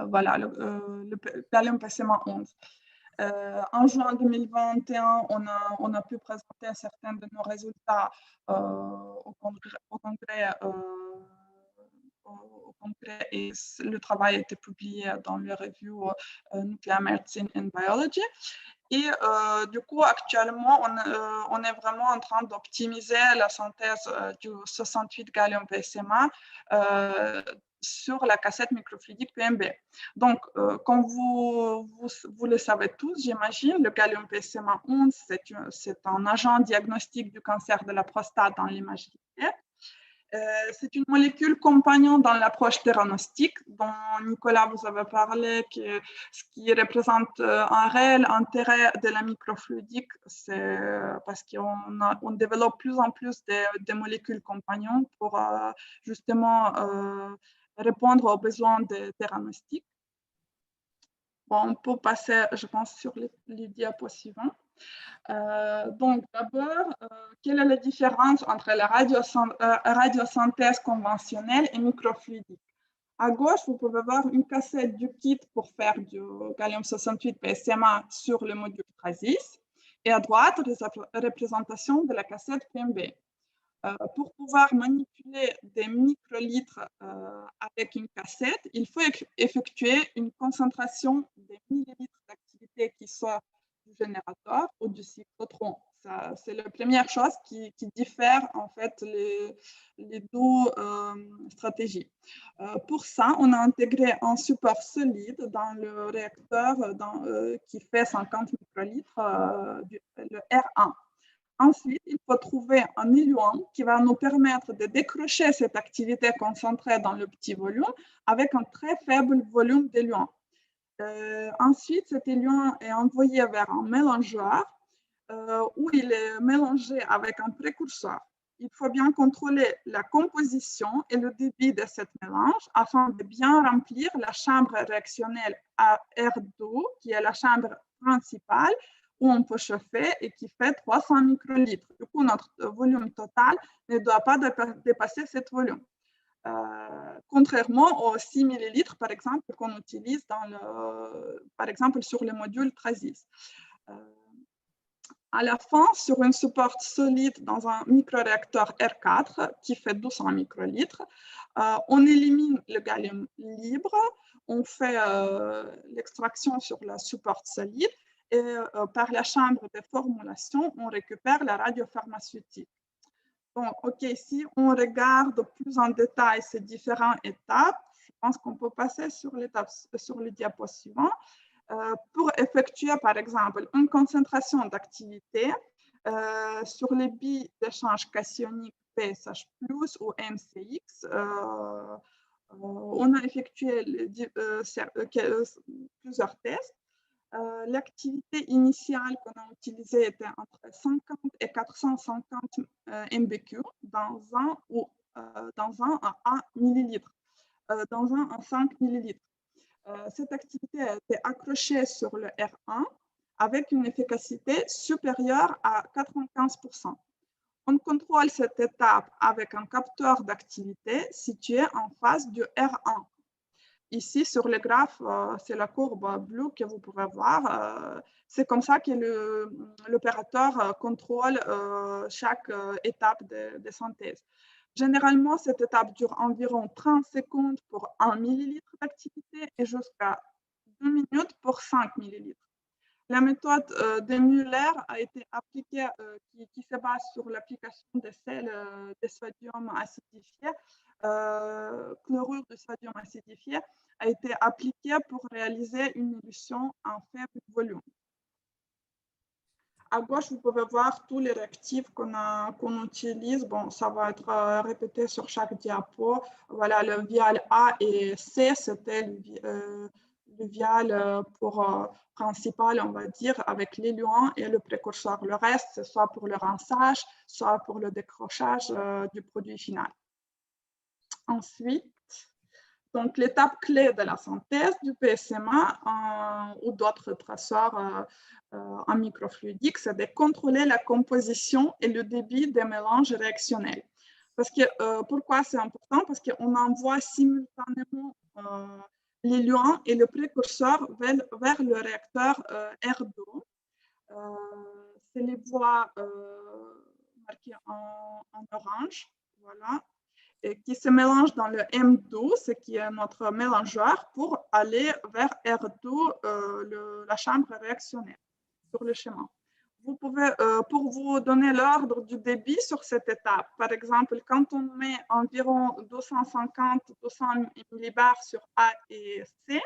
voilà, le gallium PSMA 11. En juin 2021, on a pu présenter certains de nos résultats au congrès et le travail a été publié dans le review Nuclear Medicine and Biology. Et du coup, actuellement, on est vraiment en train d'optimiser la synthèse du 68 gallium PSMA sur la cassette microfluidique PMB. Donc, comme vous le savez tous, j'imagine, le gallium PSMA 11, c'est un agent diagnostique du cancer de la prostate dans l'imagerie. C'est une molécule compagnon dans l'approche theranostique dont Nicolas vous avez parlé, ce qui représente un réel intérêt de la microfluidique, c'est parce qu'on développe plus en plus de molécules compagnons pour justement répondre aux besoins de theranostique. Bon, on peut passer, je pense, sur les diapos suivants. Donc, d'abord, quelle est la différence entre la radiosynthèse conventionnelle et microfluidique? À gauche, vous pouvez voir une cassette du kit pour faire du gallium-68 PSMA sur le module TRASIS, et à droite, représentation de la cassette PMB. Pour pouvoir manipuler des microlitres avec une cassette, il faut effectuer une concentration des millilitres d'activité qui soit du générateur ou du cyclotron. C'est la première chose qui diffère en fait les deux stratégies. Pour ça, on a intégré un support solide dans le réacteur qui fait 50 microlitres, le R1. Ensuite, il faut trouver un éluant qui va nous permettre de décrocher cette activité concentrée dans le petit volume avec un très faible volume d'éluant. Ensuite, cet éluant est envoyé vers un mélangeur où il est mélangé avec un précurseur. Il faut bien contrôler la composition et le débit de ce mélange afin de bien remplir la chambre réactionnelle à R2, qui est la chambre principale, où on peut chauffer et qui fait 300 microlitres. Du coup, notre volume total ne doit pas dépasser ce volume. Contrairement aux 6 millilitres, par exemple, qu'on utilise par exemple sur le module TRASIS. À la fin, sur un support solide dans un microréacteur R4 qui fait 200 microlitres, on élimine le gallium libre, on fait l'extraction sur le support solide et par la chambre de formulation, on récupère la radiopharmaceutique. Donc, OK, si on regarde plus en détail ces différentes étapes, je pense qu'on peut passer sur le diapo suivant. Pour effectuer, par exemple, une concentration d'activité sur les billes d'échange cationique PSH+, ou MCX, on a effectué plusieurs tests. L'activité initiale qu'on a utilisée était entre 50 et 450 MBQ dans un à 1 millilitre, dans un à 5 millilitres. Cette activité a été accrochée sur le R1 avec une efficacité supérieure à 95%. On contrôle cette étape avec un capteur d'activité situé en face du R1. Ici, sur le graphe, c'est la courbe bleue que vous pouvez voir. C'est comme ça que l'opérateur contrôle chaque étape de synthèse. Généralement, cette étape dure environ 30 secondes pour 1 millilitre d'activité et jusqu'à 2 minutes pour 5 millilitres. La méthode de Müller a été appliquée, qui se base sur l'application des sels de sodium acidifié, chlorure de sodium acidifié, a été appliquée pour réaliser une élution en faible volume. À gauche, vous pouvez voir tous les réactifs qu'on utilise. Bon, ça va être répété sur chaque diapo. Voilà, le vial A et C, c'était le vial principal, on va dire, avec l'éluant et le précurseur. Le reste, c'est soit pour le rinçage, soit pour le décrochage du produit final. Ensuite, donc l'étape clé de la synthèse du PSMA ou d'autres traceurs en microfluidique, c'est de contrôler la composition et le débit des mélanges réactionnels. Parce que, pourquoi c'est important? Parce qu'on envoie simultanément l'éluant et le précurseur vers le réacteur R2. C'est les voies marquées en orange, voilà, et qui se mélangent dans le M12, qui est notre mélangeur, pour aller vers R2, la chambre réactionnelle, sur le schéma. Vous pouvez, pour vous donner l'ordre du débit sur cette étape, par exemple, quand on met environ 250-200 millibars sur A et C,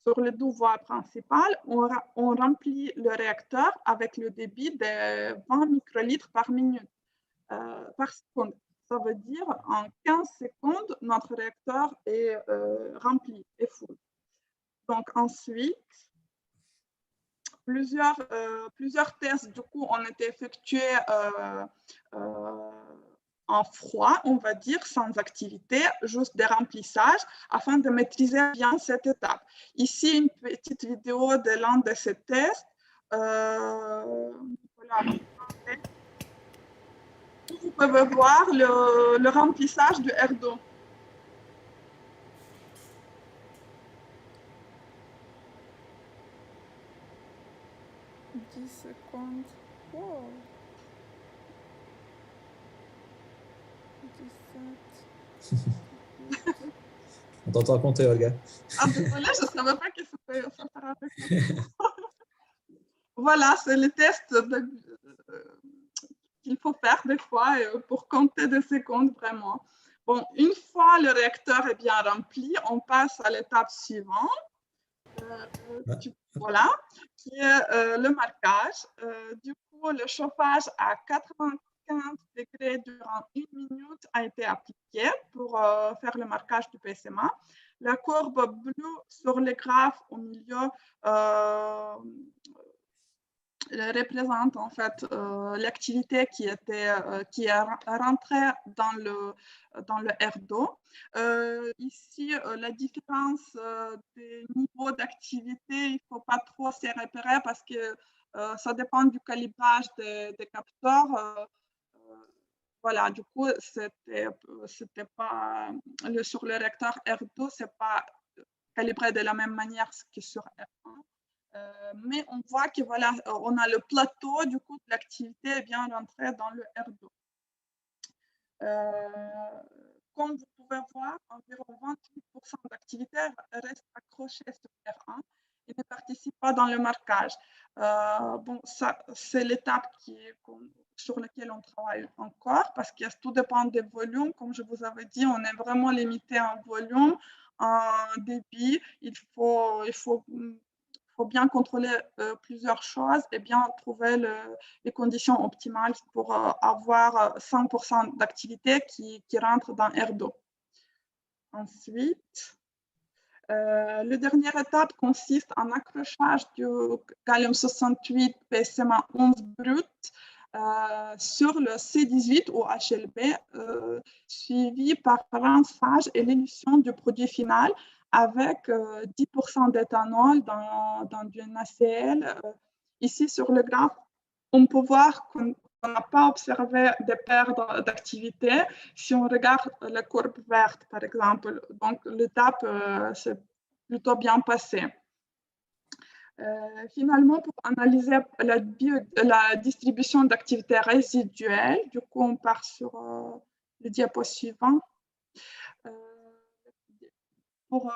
sur les deux voies principales, on remplit le réacteur avec le débit de 20 microlitres par minute, par seconde. Ça veut dire en 15 secondes, notre réacteur est rempli, est full. Donc ensuite, plusieurs tests du coup ont été effectués en froid, on va dire, sans activité, juste des remplissages, afin de maîtriser bien cette étape. Ici, une petite vidéo de l'un de ces tests. Voilà. Vous pouvez voir le remplissage du R2. Secondes. Wow. 17. On t'entend compter, Olga. Ah, désolé, je ne savais pas que ça ferait avec moi. Voilà, c'est le test qu'il faut faire des fois pour compter des secondes vraiment. Bon, une fois le réacteur est bien rempli, on passe à l'étape suivante. Voilà, qui est le marquage. Du coup, le chauffage à 95 degrés durant 1 minute a été appliqué pour faire le marquage du PSMA. La courbe bleue sur le graphe au milieu représente en fait l'activité qui est rentrée dans le R2. Ici, la différence des niveaux d'activité, il ne faut pas trop s'y repérer parce que ça dépend du calibrage des capteurs. Voilà, du coup, c'était pas sur le réacteur R2, c'est pas calibré de la même manière que sur R1. Mais on voit que voilà, on a le plateau du coup de l'activité est bien rentré dans le R2. Comme vous pouvez voir, environ 28% d'activité reste accrochée sur R1 et ne participe pas dans le marquage. Bon, ça, c'est l'étape sur laquelle on travaille encore parce que tout dépend des volumes. Comme je vous avais dit, on est vraiment limité en volume, en débit. Il faut bien contrôler plusieurs choses et bien trouver les conditions optimales pour avoir 100% d'activité qui rentre dans R2. Ensuite, la dernière étape consiste en accrochage du gallium-68 PSMA 11 brut sur le C18 ou HLB, suivi par rinçage et l'élution du produit final avec 10% d'éthanol dans du NaCl. Ici, sur le graphe, on peut voir qu'on n'a pas observé de perte d'activité. Si on regarde la courbe verte, par exemple, donc l'étape s'est plutôt bien passée. Finalement, pour analyser la distribution d'activités résiduelles, du coup, on part sur le diapo suivant. pour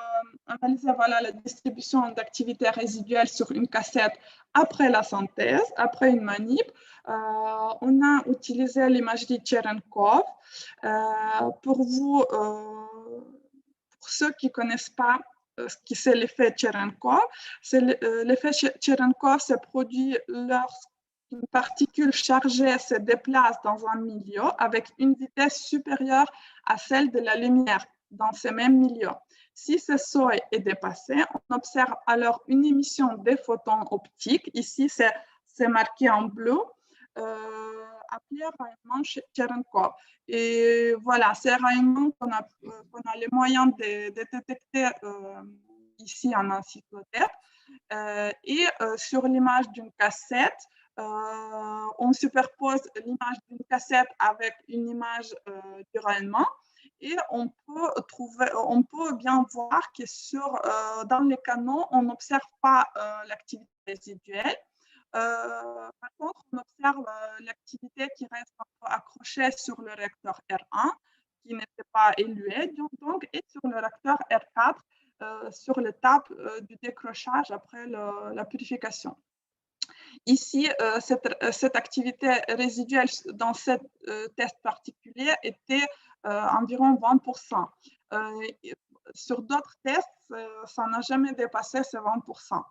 analyser voilà, la distribution d'activités résiduelles sur une cassette après la synthèse, après une manip. On a utilisé l'imagerie Cherenkov. Pour vous, pour ceux qui ne connaissent pas ce qui c'est l'effet Cherenkov, l'effet Cherenkov se produit lorsqu'une particule chargée se déplace dans un milieu avec une vitesse supérieure à celle de la lumière dans ce même milieu. Si ce seuil est dépassé, on observe alors une émission des photons optiques. Ici, c'est marqué en bleu, appelé rayonnement Cherenkov. Et voilà, ces rayonnements qu'on a les moyens de détecter ici en encyclotech. Et sur l'image d'une cassette, on superpose l'image d'une cassette avec une image du rayonnement. Et on peut bien voir que dans les canaux, on n'observe pas l'activité résiduelle. Par contre, on observe l'activité qui reste accrochée sur le réacteur R1, qui n'était pas élué, donc, et sur le réacteur R4, sur l'étape du décrochage après la purification. Ici, cette activité résiduelle dans ce test particulier était environ 20%. Sur d'autres tests, ça n'a jamais dépassé ces 20%.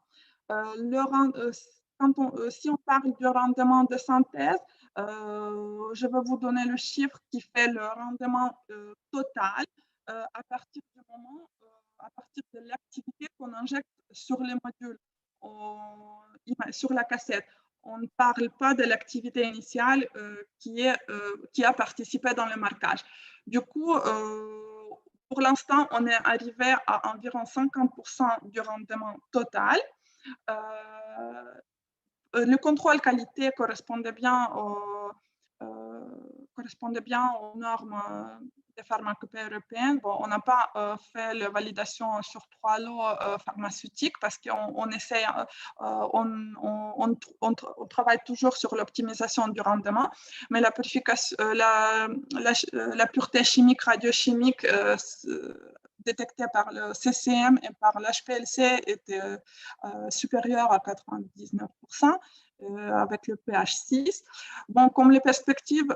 Si on parle du rendement de synthèse, je vais vous donner le chiffre qui fait le rendement total à partir de l'activité qu'on injecte sur les modules, sur la cassette. On ne parle pas de l'activité initiale qui a participé dans le marquage. Du coup, pour l'instant, on est arrivé à environ 50% du rendement total. Le contrôle qualité correspondait bien aux normes des pharmacopées européennes. Bon, on n'a pas fait la validation sur 3 lots pharmaceutiques parce qu'on essaie, on travaille toujours sur l'optimisation du rendement, mais la pureté chimique, radiochimique détectée par le CCM et par l'HPLC était supérieure à 99%. Avec le pH 6. Bon, comme les perspectives,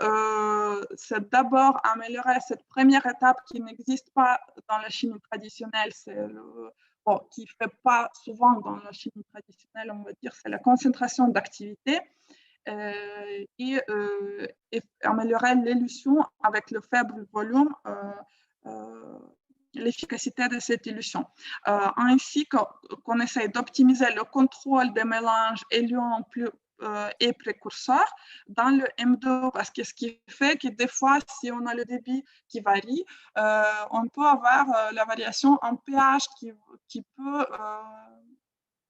c'est d'abord améliorer cette première étape qui n'existe pas dans la chimie traditionnelle, qui ne fait pas souvent dans la chimie traditionnelle, on va dire, c'est la concentration d'activité et améliorer l'élution avec le faible volume, l'efficacité de cette élution, ainsi qu'on essaie d'optimiser le contrôle des mélanges éluants et précurseurs dans le M2, parce que ce qui fait que des fois, si on a le débit qui varie, on peut avoir la variation en pH qui peut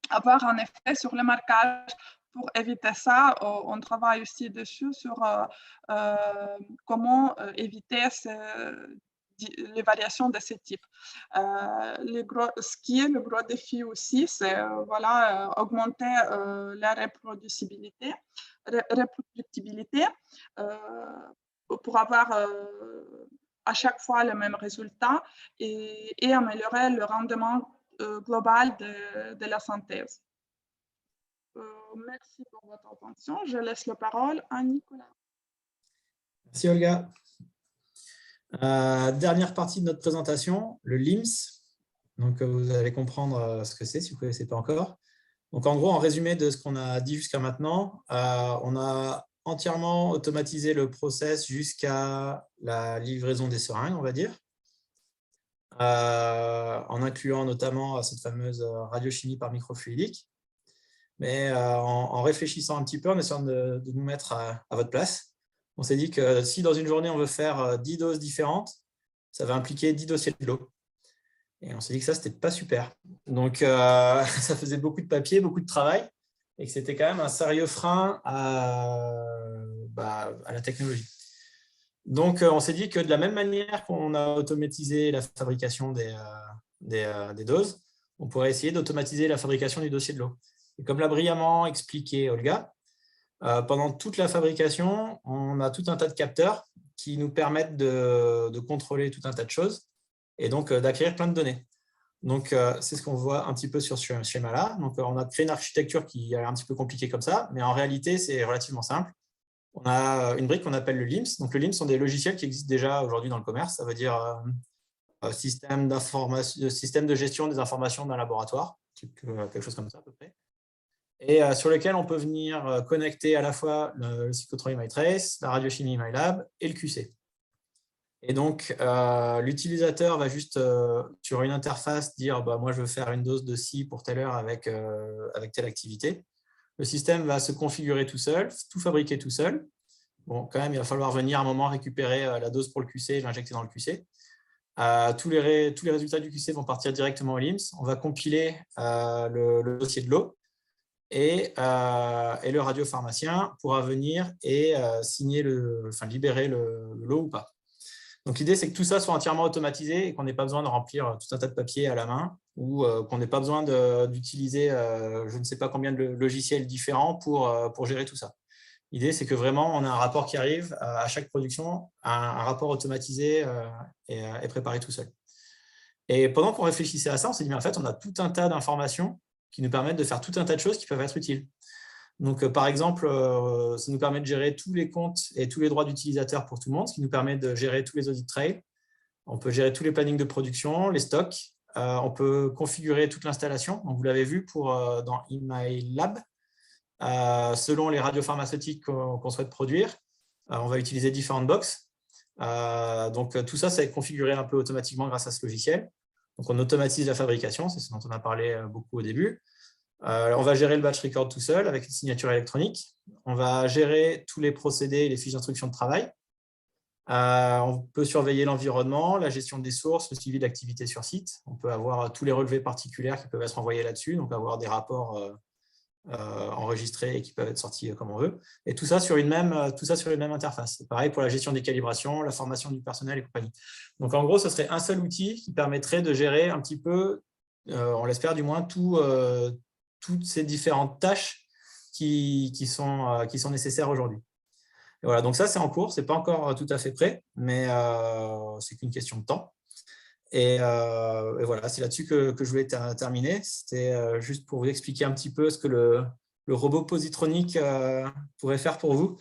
avoir un effet sur le marquage. Pour éviter ça, on travaille aussi dessus sur comment éviter les variations de ce type. Ce qui est le gros défi aussi, c'est augmenter la reproductibilité pour avoir à chaque fois le même résultat et améliorer le rendement global de la synthèse. Merci pour votre attention. Je laisse la parole à Nicolas. Merci Olga. Dernière partie de notre présentation, le LIMS. Donc, vous allez comprendre ce que c'est si vous ne connaissez pas encore. Donc, en gros, en résumé de ce qu'on a dit jusqu'à maintenant, on a entièrement automatisé le process jusqu'à la livraison des seringues, on va dire, en incluant notamment cette fameuse radiochimie par microfluidique. Mais en réfléchissant un petit peu, en essayant de nous mettre à votre place, on s'est dit que si dans une journée, on veut faire 10 doses différentes, ça va impliquer 10 dossiers de l'eau. Et on s'est dit que ça, ce n'était pas super. Donc, ça faisait beaucoup de papier, beaucoup de travail, et que c'était quand même un sérieux frein à la technologie. Donc, on s'est dit que de la même manière qu'on a automatisé la fabrication des doses, on pourrait essayer d'automatiser la fabrication du dossier de l'eau. Et comme l'a brillamment expliqué Olga, pendant toute la fabrication, on a tout un tas de capteurs qui nous permettent de contrôler tout un tas de choses et donc d'acquérir plein de données. Donc, c'est ce qu'on voit un petit peu sur ce schéma-là. Donc, on a créé une architecture qui est un petit peu compliquée comme ça, mais en réalité, c'est relativement simple. On a une brique qu'on appelle le LIMS. Donc, le LIMS sont des logiciels qui existent déjà aujourd'hui dans le commerce. Ça veut dire système de gestion des informations d'un laboratoire, quelque chose comme ça à peu près. Et sur lequel on peut venir connecter à la fois le cyclotron ImageTrace, la radiochimie ImageLab et le QC. Et donc, l'utilisateur va juste, sur une interface, dire moi, je veux faire une dose de ci pour telle heure avec telle activité. Le système va se configurer tout seul, tout fabriquer tout seul. Bon, quand même, il va falloir venir à un moment récupérer la dose pour le QC et l'injecter dans le QC. Tous les résultats du QC vont partir directement au LIMS. On va compiler le dossier de l'eau et le radiopharmacien pourra venir et libérer l'eau ou pas. Donc, l'idée, c'est que tout ça soit entièrement automatisé et qu'on n'ait pas besoin de remplir tout un tas de papiers à la main ou qu'on n'ait pas besoin d'utiliser je ne sais pas combien de logiciels différents pour gérer tout ça. L'idée, c'est que vraiment, on a un rapport qui arrive à chaque production, un rapport automatisé et préparé tout seul. Et pendant qu'on réfléchissait à ça, on s'est dit, mais en fait, on a tout un tas d'informations qui nous permettent de faire tout un tas de choses qui peuvent être utiles. Donc, par exemple, ça nous permet de gérer tous les comptes et tous les droits d'utilisateurs pour tout le monde, ce qui nous permet de gérer tous les audit trails. On peut gérer tous les plannings de production, les stocks. On peut configurer toute l'installation. Donc, vous l'avez vu dans ImageLab. Selon les radiopharmaceutiques qu'on souhaite produire, on va utiliser différentes boxes. Donc, tout ça, ça va être configuré un peu automatiquement grâce à ce logiciel. Donc, on automatise la fabrication, c'est ce dont on a parlé beaucoup au début. On va gérer le batch record tout seul avec une signature électronique. On va gérer tous les procédés et les fiches d'instruction de travail. On peut surveiller l'environnement, la gestion des sources, le suivi d'activité sur site. On peut avoir tous les relevés particuliers qui peuvent être envoyés là-dessus, donc avoir des rapports enregistrés et qui peuvent être sortis comme on veut. Et tout ça sur une même interface. C'est pareil pour la gestion des calibrations, la formation du personnel et compagnie. Donc, en gros, ce serait un seul outil qui permettrait de gérer un petit peu, on l'espère du moins, toutes ces différentes tâches qui sont nécessaires aujourd'hui. Voilà, donc ça, c'est en cours. Ce n'est pas encore tout à fait prêt, mais c'est qu'une question de temps. Et voilà, c'est là-dessus que je voulais terminer. C'était juste pour vous expliquer un petit peu ce que le robot positronique pourrait faire pour vous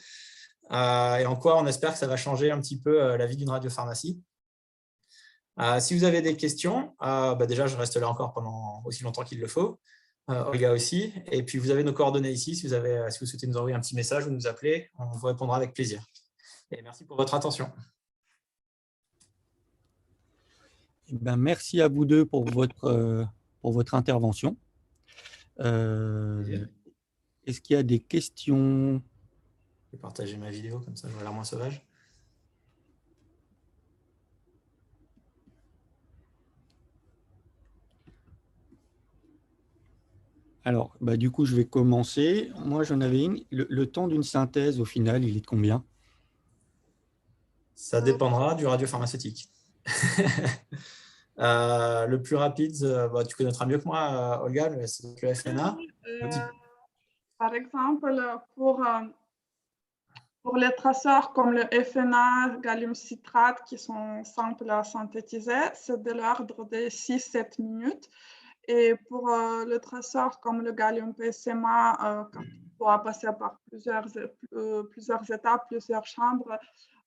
et en quoi on espère que ça va changer un petit peu la vie d'une radiopharmacie. Si vous avez des questions, déjà, je reste là encore pendant aussi longtemps qu'il le faut. Olga aussi. Et puis, vous avez nos coordonnées ici. Si vous souhaitez nous envoyer un petit message ou nous appeler, on vous répondra avec plaisir. Et merci pour votre attention. Merci à vous deux pour votre intervention. Est-ce qu'il y a des questions? Je vais partager ma vidéo, comme ça, j'aurai l'air moins sauvage. Alors, du coup, je vais commencer. Moi, j'en avais une. Le temps d'une synthèse, au final, il est de combien? Ça dépendra du radiopharmaceutique. Le plus rapide, tu connaîtras mieux que moi, Olga, mais c'est le FNA. Par exemple, pour les traceurs comme le FNA, gallium citrate, qui sont simples à synthétiser, c'est de l'ordre de 6-7 minutes. Et pour le traceur comme le gallium PSMA, quand on doit passer par plusieurs étapes, plusieurs chambres,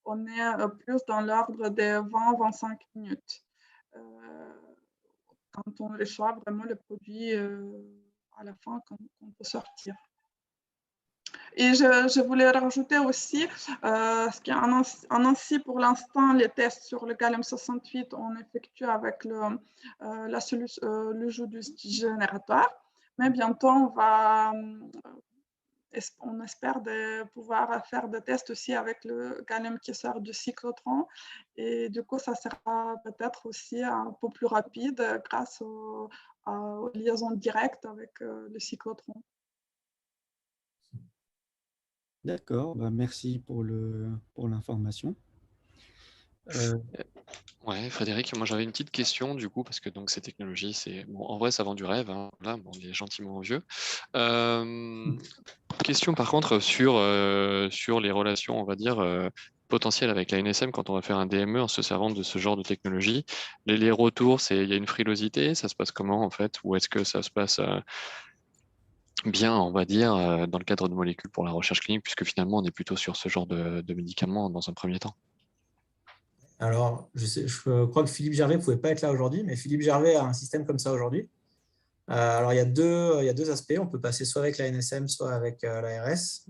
on est plus dans l'ordre de 20-25 minutes. Quand on reçoit vraiment le produit à la fin, qu'on peut sortir. Et je voulais rajouter aussi, en Nancy, pour l'instant, les tests sur le gallium-68, on effectue avec le jeu du générateur. Mais bientôt, on espère de pouvoir faire des tests aussi avec le gallium qui sort du cyclotron. Et du coup, ça sera peut-être aussi un peu plus rapide grâce aux liaisons directes avec le cyclotron. D'accord, merci pour l'information. Ouais, Frédéric, moi j'avais une petite question du coup, parce que donc ces technologies, en vrai ça vend du rêve, hein, là, on est gentiment vieux. Question par contre sur les relations, on va dire, potentiel avec la NSM quand on va faire un DME en se servant de ce genre de technologie? Les retours, il y a une frilosité, ça se passe comment en fait? Ou est-ce que ça se passe bien, on va dire, dans le cadre de molécules pour la recherche clinique, puisque finalement on est plutôt sur ce genre de médicaments dans un premier temps? Alors, je crois que Philippe Gervais ne pouvait pas être là aujourd'hui, mais Philippe Gervais a un système comme ça aujourd'hui. Alors, il y a deux aspects. On peut passer soit avec la NSM, soit avec l'ARS.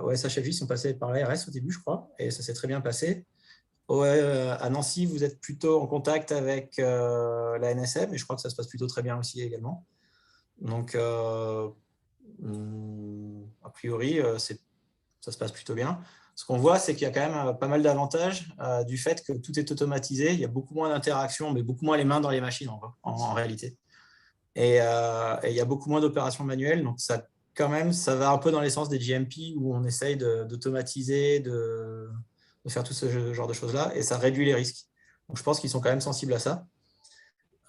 Au SHFJ, ils sont passés par l'ARS au début, je crois, et ça s'est très bien passé. À Nancy, vous êtes plutôt en contact avec la NSM, et je crois que ça se passe plutôt très bien aussi également. Donc, a priori, ça se passe plutôt bien. Ce qu'on voit, c'est qu'il y a quand même pas mal d'avantages du fait que tout est automatisé. Il y a beaucoup moins d'interactions, mais beaucoup moins les mains dans les machines en réalité. Et il y a beaucoup moins d'opérations manuelles. Donc, ça va un peu dans l'essence des GMP où on essaye d'automatiser, de faire tout ce genre de choses-là. Et ça réduit les risques. Donc, je pense qu'ils sont quand même sensibles à ça.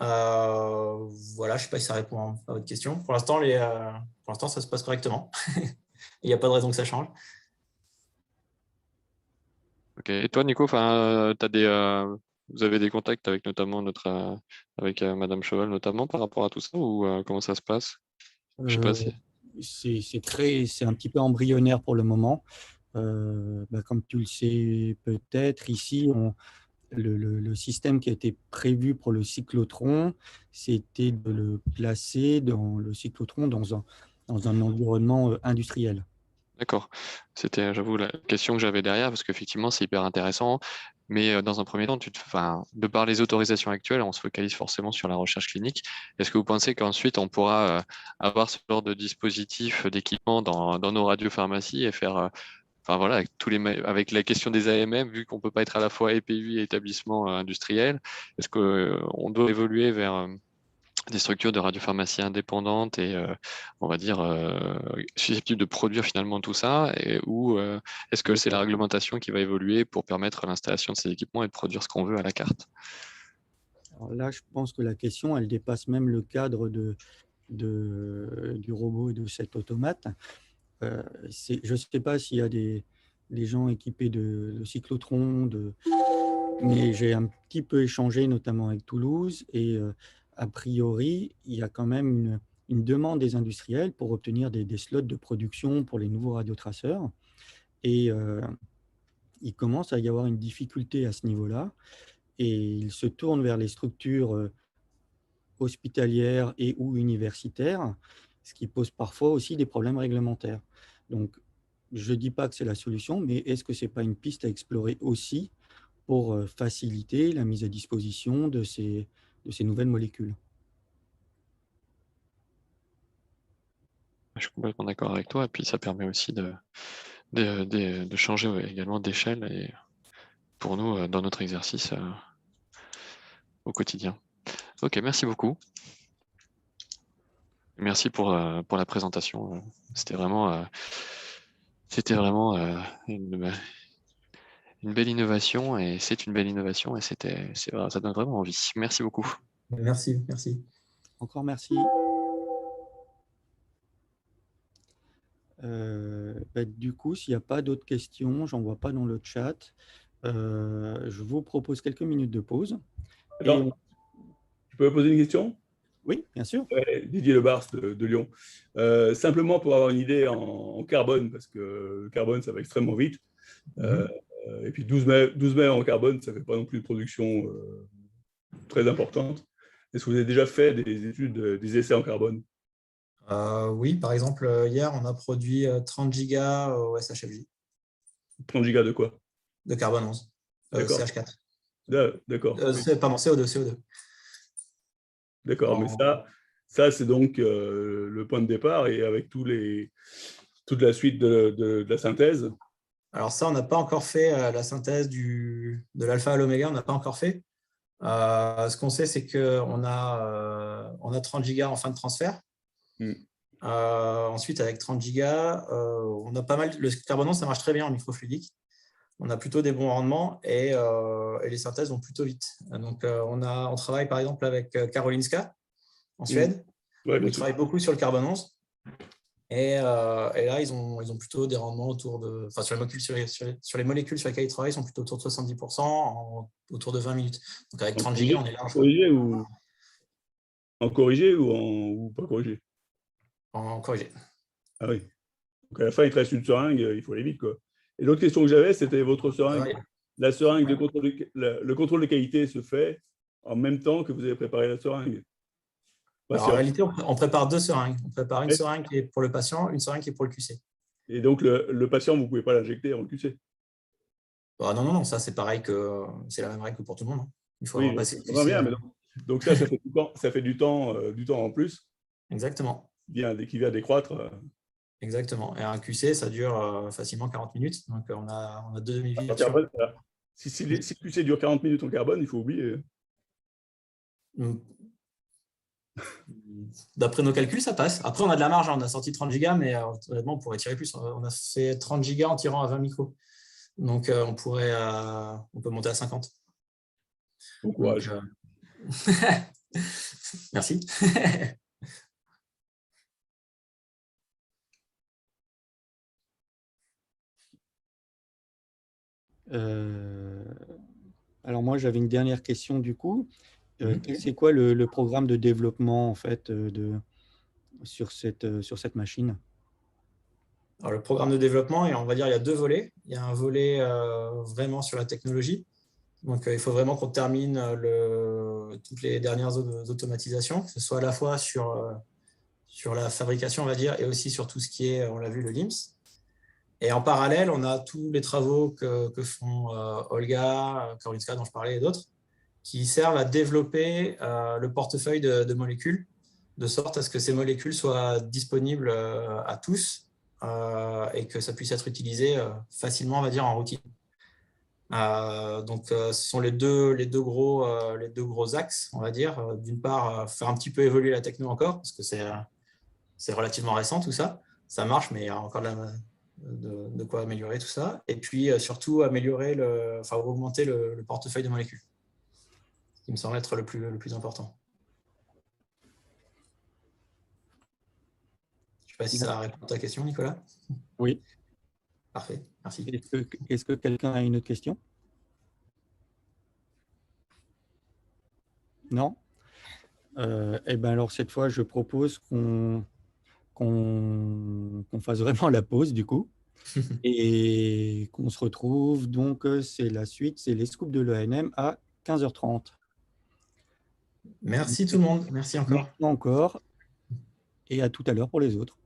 Voilà, je ne sais pas si ça répond à votre question. Pour l'instant, ça se passe correctement. Il n'y a pas de raison que ça change. Ok. Et toi, Nico, vous avez des contacts avec notamment avec Madame Cheval notamment par rapport à tout ça, ou comment ça se passe? Je sais pas si. C'est un petit peu embryonnaire pour le moment. Comme tu le sais peut-être, ici, le système qui a été prévu pour le cyclotron, c'était de le placer dans le cyclotron dans un environnement industriel. D'accord. C'était, j'avoue, la question que j'avais derrière, parce qu'effectivement, c'est hyper intéressant. Mais dans un premier temps, de par les autorisations actuelles, on se focalise forcément sur la recherche clinique. Est-ce que vous pensez qu'ensuite, on pourra avoir ce genre de dispositif, d'équipement dans nos radiopharmacies et faire, voilà, avec la question des AMM, vu qu'on ne peut pas être à la fois EPU et établissement industriel, est-ce qu'on doit évoluer vers des structures de radiopharmacie indépendantes et, on va dire, susceptibles de produire finalement tout ça, ou est-ce que c'est la réglementation qui va évoluer pour permettre l'installation de ces équipements et de produire ce qu'on veut à la carte? Alors là, je pense que la question, elle dépasse même le cadre du robot et de cet automate. Je ne sais pas s'il y a des gens équipés de cyclotrons, mais j'ai un petit peu échangé notamment avec Toulouse et a priori, il y a quand même une demande des industriels pour obtenir des slots de production pour les nouveaux radiotraceurs. Et il commence à y avoir une difficulté à ce niveau-là. Et ils se tournent vers les structures hospitalières et ou universitaires, ce qui pose parfois aussi des problèmes réglementaires. Donc, je ne dis pas que c'est la solution, mais est-ce que ce n'est pas une piste à explorer aussi pour faciliter la mise à disposition de ces nouvelles molécules? Je suis complètement d'accord avec toi. Et puis, ça permet aussi de changer également d'échelle et pour nous, dans notre exercice au quotidien. Ok, merci beaucoup. Merci pour la présentation. C'était vraiment une belle innovation et c'est une belle innovation et ça donne vraiment envie. Merci beaucoup. Merci. Encore merci. Du coup, s'il n'y a pas d'autres questions, j'en vois pas dans le chat. Je vous propose quelques minutes de pause. Alors, tu peux me poser une question? Oui, bien sûr. Didier Lebars de Lyon. Simplement pour avoir une idée en carbone, parce que le carbone, ça va extrêmement vite. Et puis 12 mètres en carbone, ça ne fait pas non plus de production très importante. Est-ce que vous avez déjà fait des études, des essais en carbone? Oui, par exemple, hier, on a produit 30 gigas au SHFJ. 30 gigas de quoi? De carbone 11, CH4. D'accord. Pardon, CO2. D'accord, mais ça c'est donc le point de départ et avec toute la suite de la synthèse. Alors ça, on n'a pas encore fait la synthèse de l'alpha à l'oméga, on n'a pas encore fait. Ce qu'on sait, c'est qu'on a 30 gigas en fin de transfert. Ensuite, avec 30 gigas, on a pas mal. Le carbone 11, ça marche très bien en microfluidique. On a plutôt des bons rendements et les synthèses vont plutôt vite. Donc, on travaille par exemple avec Karolinska en Suède. Ouais, où ils travaillent beaucoup sur le carbone 11. Et là, ils ont plutôt des rendements autour de... Enfin, sur les molécules sur lesquelles ils travaillent, ils sont plutôt autour de 70%, autour de 20 minutes. Donc, avec 30 gigas, on est large. En corrigé ou pas corrigé? En corrigé. Ah oui. Donc, à la fin, il te reste une seringue, il faut aller vite, quoi. Et l'autre question que j'avais, c'était votre seringue. Ouais. La seringue, le contrôle de qualité se fait en même temps que vous avez préparé la seringue? Alors, en réalité, on prépare 2 seringues. On prépare une seringue qui est pour le patient, une seringue qui est pour le QC. Et donc, le patient, vous ne pouvez pas l'injecter en QC? Non, ça c'est pareil que c'est la même règle que pour tout le monde. Hein. Il faut Oui, passer. bien, mais donc ça fait du temps en plus. Exactement. Qui vient décroître. Exactement. Et un QC, ça dure facilement 40 minutes. Donc on a 2 demi-vies. Si le QC dure 40 minutes en carbone, il faut oublier. D'après nos calculs, ça passe. Après, on a de la marge. On a sorti 30 gigas, mais honnêtement, on pourrait tirer plus. On a fait 30 gigas en tirant à 20 micros. Donc, on peut monter à 50. Bon courage. Merci. Alors moi, j'avais une dernière question du coup. C'est quoi le programme de développement en fait sur cette machine? Alors, le programme de développement, on va dire, il y a 2 volets. Il y a un volet vraiment sur la technologie. Donc, il faut vraiment qu'on termine toutes les dernières automatisations, que ce soit à la fois sur la fabrication, on va dire, et aussi sur tout ce qui est, on l'a vu, le LIMS. Et en parallèle, on a tous les travaux que font Olga, Karolinska, dont je parlais, et d'autres, qui servent à développer le portefeuille de molécules, de sorte à ce que ces molécules soient disponibles à tous et que ça puisse être utilisé facilement, on va dire, en routine. Donc, ce sont les deux gros axes, on va dire. D'une part, faire un petit peu évoluer la techno encore, parce que c'est relativement récent tout ça. Ça marche, mais il y a encore de quoi améliorer tout ça. Et puis, surtout, augmenter le portefeuille de molécules, ce qui me semble être le plus important. Je ne sais pas si ça répond à ta question, Nicolas. Oui. Parfait, merci. Est-ce que quelqu'un a une autre question? Non? Eh bien alors cette fois, je propose qu'on fasse vraiment la pause du coup et qu'on se retrouve. Donc, c'est la suite, c'est les scoops de l'ENM à 15h30. Merci tout le monde, merci encore. Merci encore et à tout à l'heure pour les autres.